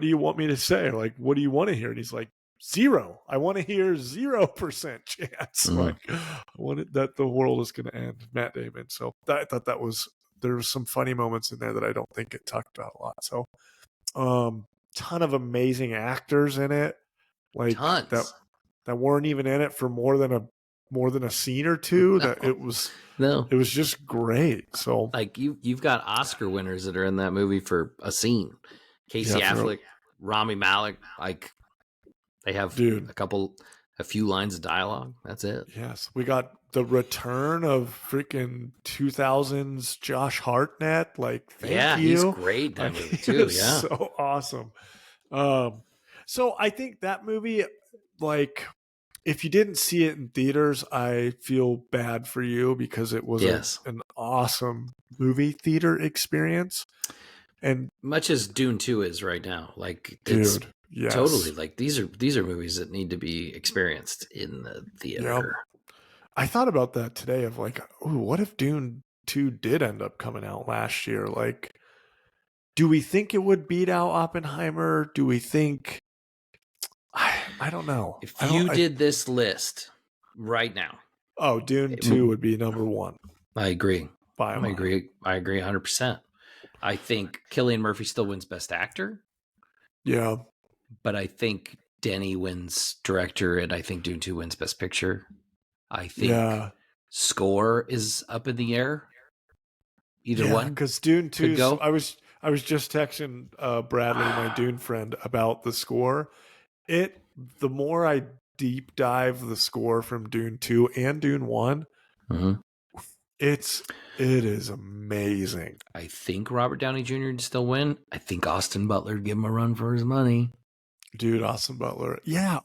do you want me to say? Like, what do you want to hear? And he's like, 0. I want to hear 0% chance. Like, I want it that the world is going to end. Matt Damon. So I thought there was some funny moments in there that I don't think get talked about a lot. So, ton of amazing actors in it, like that weren't even in it for more than a scene or two. That it was just great. So, like you've got Oscar winners that are in that movie for a scene. Casey Affleck, Rami Malek, like. They have a few lines of dialogue. That's it. Yes. We got the return of freaking 2000s Josh Hartnett. Like, thank you. He's great that movie too. Yeah. So awesome. So I think that movie, like, if you didn't see it in theaters, I feel bad for you because it was an awesome movie theater experience. And much as Dune 2 is right now, like it's dude, yes. totally like these are movies that need to be experienced in the theater. Yep. I thought about that today of like, ooh, what if Dune 2 did end up coming out last year? Like, do we think it would beat out Oppenheimer? Do we think I don't know. If you did this list right now. Oh, Dune 2 would be number 1. I agree. I agree 100%. I think Cillian Murphy still wins Best Actor. Yeah. But I think Denny wins Director, and I think Dune 2 wins Best Picture. I think score is up in the air. Either one. Because Dune 2, I was just texting Bradley, my Dune friend, about the score. The more I deep dive the score from Dune 2 and Dune 1, it is amazing. I think Robert Downey Jr. would still win. I think Austin Butler would give him a run for his money. Dude, Austin Butler. Yeah,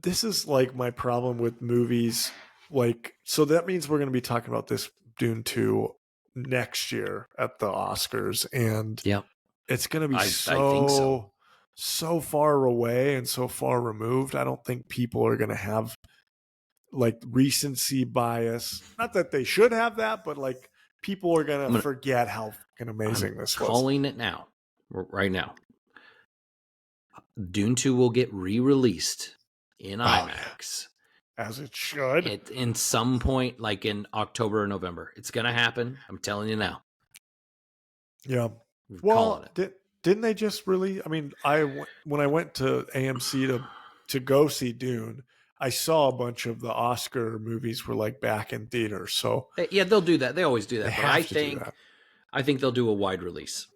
this is like my problem with movies. Like, so that means we're going to be talking about this Dune 2 next year at the Oscars. And it's going to be so far away and so far removed. I don't think people are going to have like recency bias. Not that they should have that, but like people are going to forget how fucking amazing this was. Calling it now, right now. Dune 2 will get re-released in IMAX. As it should. In some point, like in October or November. It's going to happen. I'm telling you now. Yeah. Well, didn't they just release? I mean, when I went to AMC to go see Dune, I saw a bunch of the Oscar movies were like back in theaters. So yeah, they'll do that. They always do that. But I think they'll do a wide release.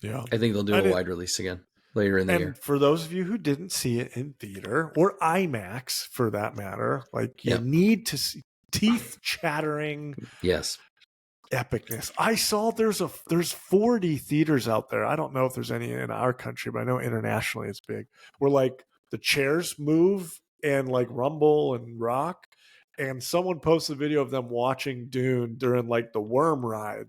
Yeah. I think they'll do a wide release again later in the year. And for those of you who didn't see it in theater or IMAX for that matter, like you need to see teeth chattering. Yes. Epicness. I saw there's 40 theaters out there. I don't know if there's any in our country, but I know internationally it's big. Where like the chairs move and like rumble and rock. And someone posted a video of them watching Dune during like the worm ride.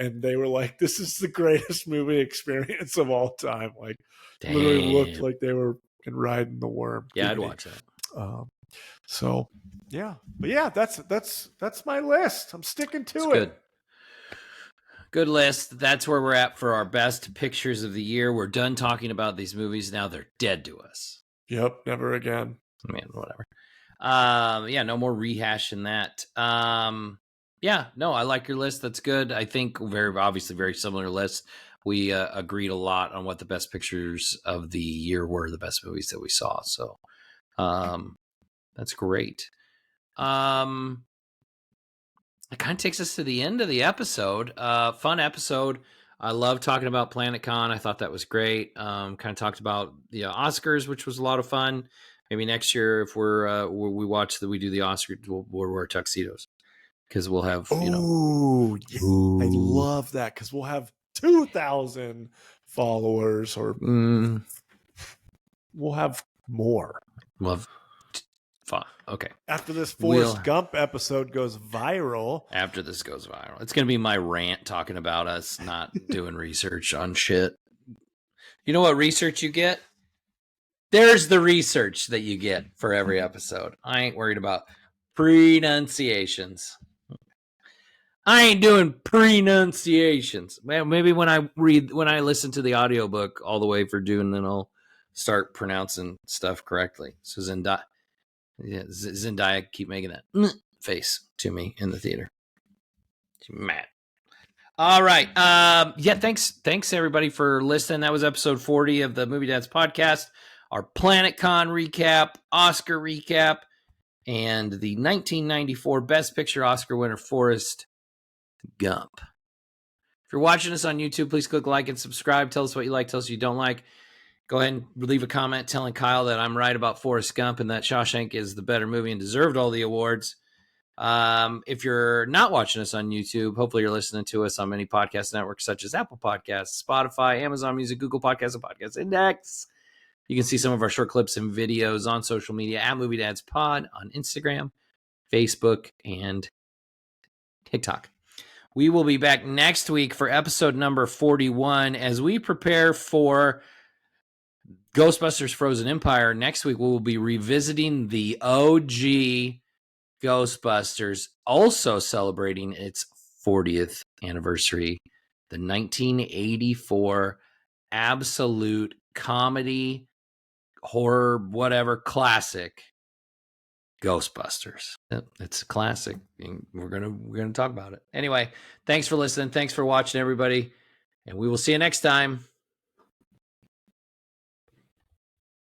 And they were like, this is the greatest movie experience of all time. Like, literally looked like they were riding the worm. Yeah, I'd watch that. So, yeah. But yeah, that's my list. I'm sticking to it. Good list. That's where we're at for our best pictures of the year. We're done talking about these movies. Now they're dead to us. Yep, never again. Man, whatever. No more rehashing that. I like your list. That's good. I think very similar lists. We agreed a lot on what the best pictures of the year were, the best movies that we saw. So that's great. It kind of takes us to the end of the episode. Fun episode. I love talking about PlanetCon. I thought that was great. Kind of talked about the Oscars, which was a lot of fun. Maybe next year, if we do the Oscars, we'll wear tuxedos. Because we'll have, I love that. Because we'll have 2,000 followers, or we'll have more. Okay. After this Forrest Gump episode goes viral. It's going to be my rant talking about us not doing research on shit. You know what research you get? There's the research that you get for every episode. I ain't worried about pronunciations. I ain't doing pronunciations. Maybe when I listen to the audiobook all the way for Dune, then I'll start pronouncing stuff correctly. So Zendaya keep making that face to me in the theater. She's mad. All right. Thanks everybody for listening. That was episode 40 of the Movie Dads podcast. Our PlanetCon recap, Oscar recap, and the 1994 Best Picture Oscar winner, Forrest Gump. If you're watching us on YouTube, please click like and subscribe. Tell us what you like. Tell us what you don't like. Go ahead and leave a comment telling Kyle that I'm right about Forrest Gump and that Shawshank is the better movie and deserved all the awards. If you're not watching us on YouTube, hopefully you're listening to us on many podcast networks such as Apple Podcasts, Spotify, Amazon Music, Google Podcasts, and Podcast Index. You can see some of our short clips and videos on social media at Movie Dads Pod on Instagram, Facebook, and TikTok. We will be back next week for episode number 41 as we prepare for Ghostbusters Frozen Empire. Next week, we will be revisiting the OG Ghostbusters, also celebrating its 40th anniversary, the 1984 absolute comedy, horror, whatever, classic Ghostbusters. It's a classic. We're gonna talk about it. Anyway, thanks for listening. Thanks for watching, everybody. And we will see you next time.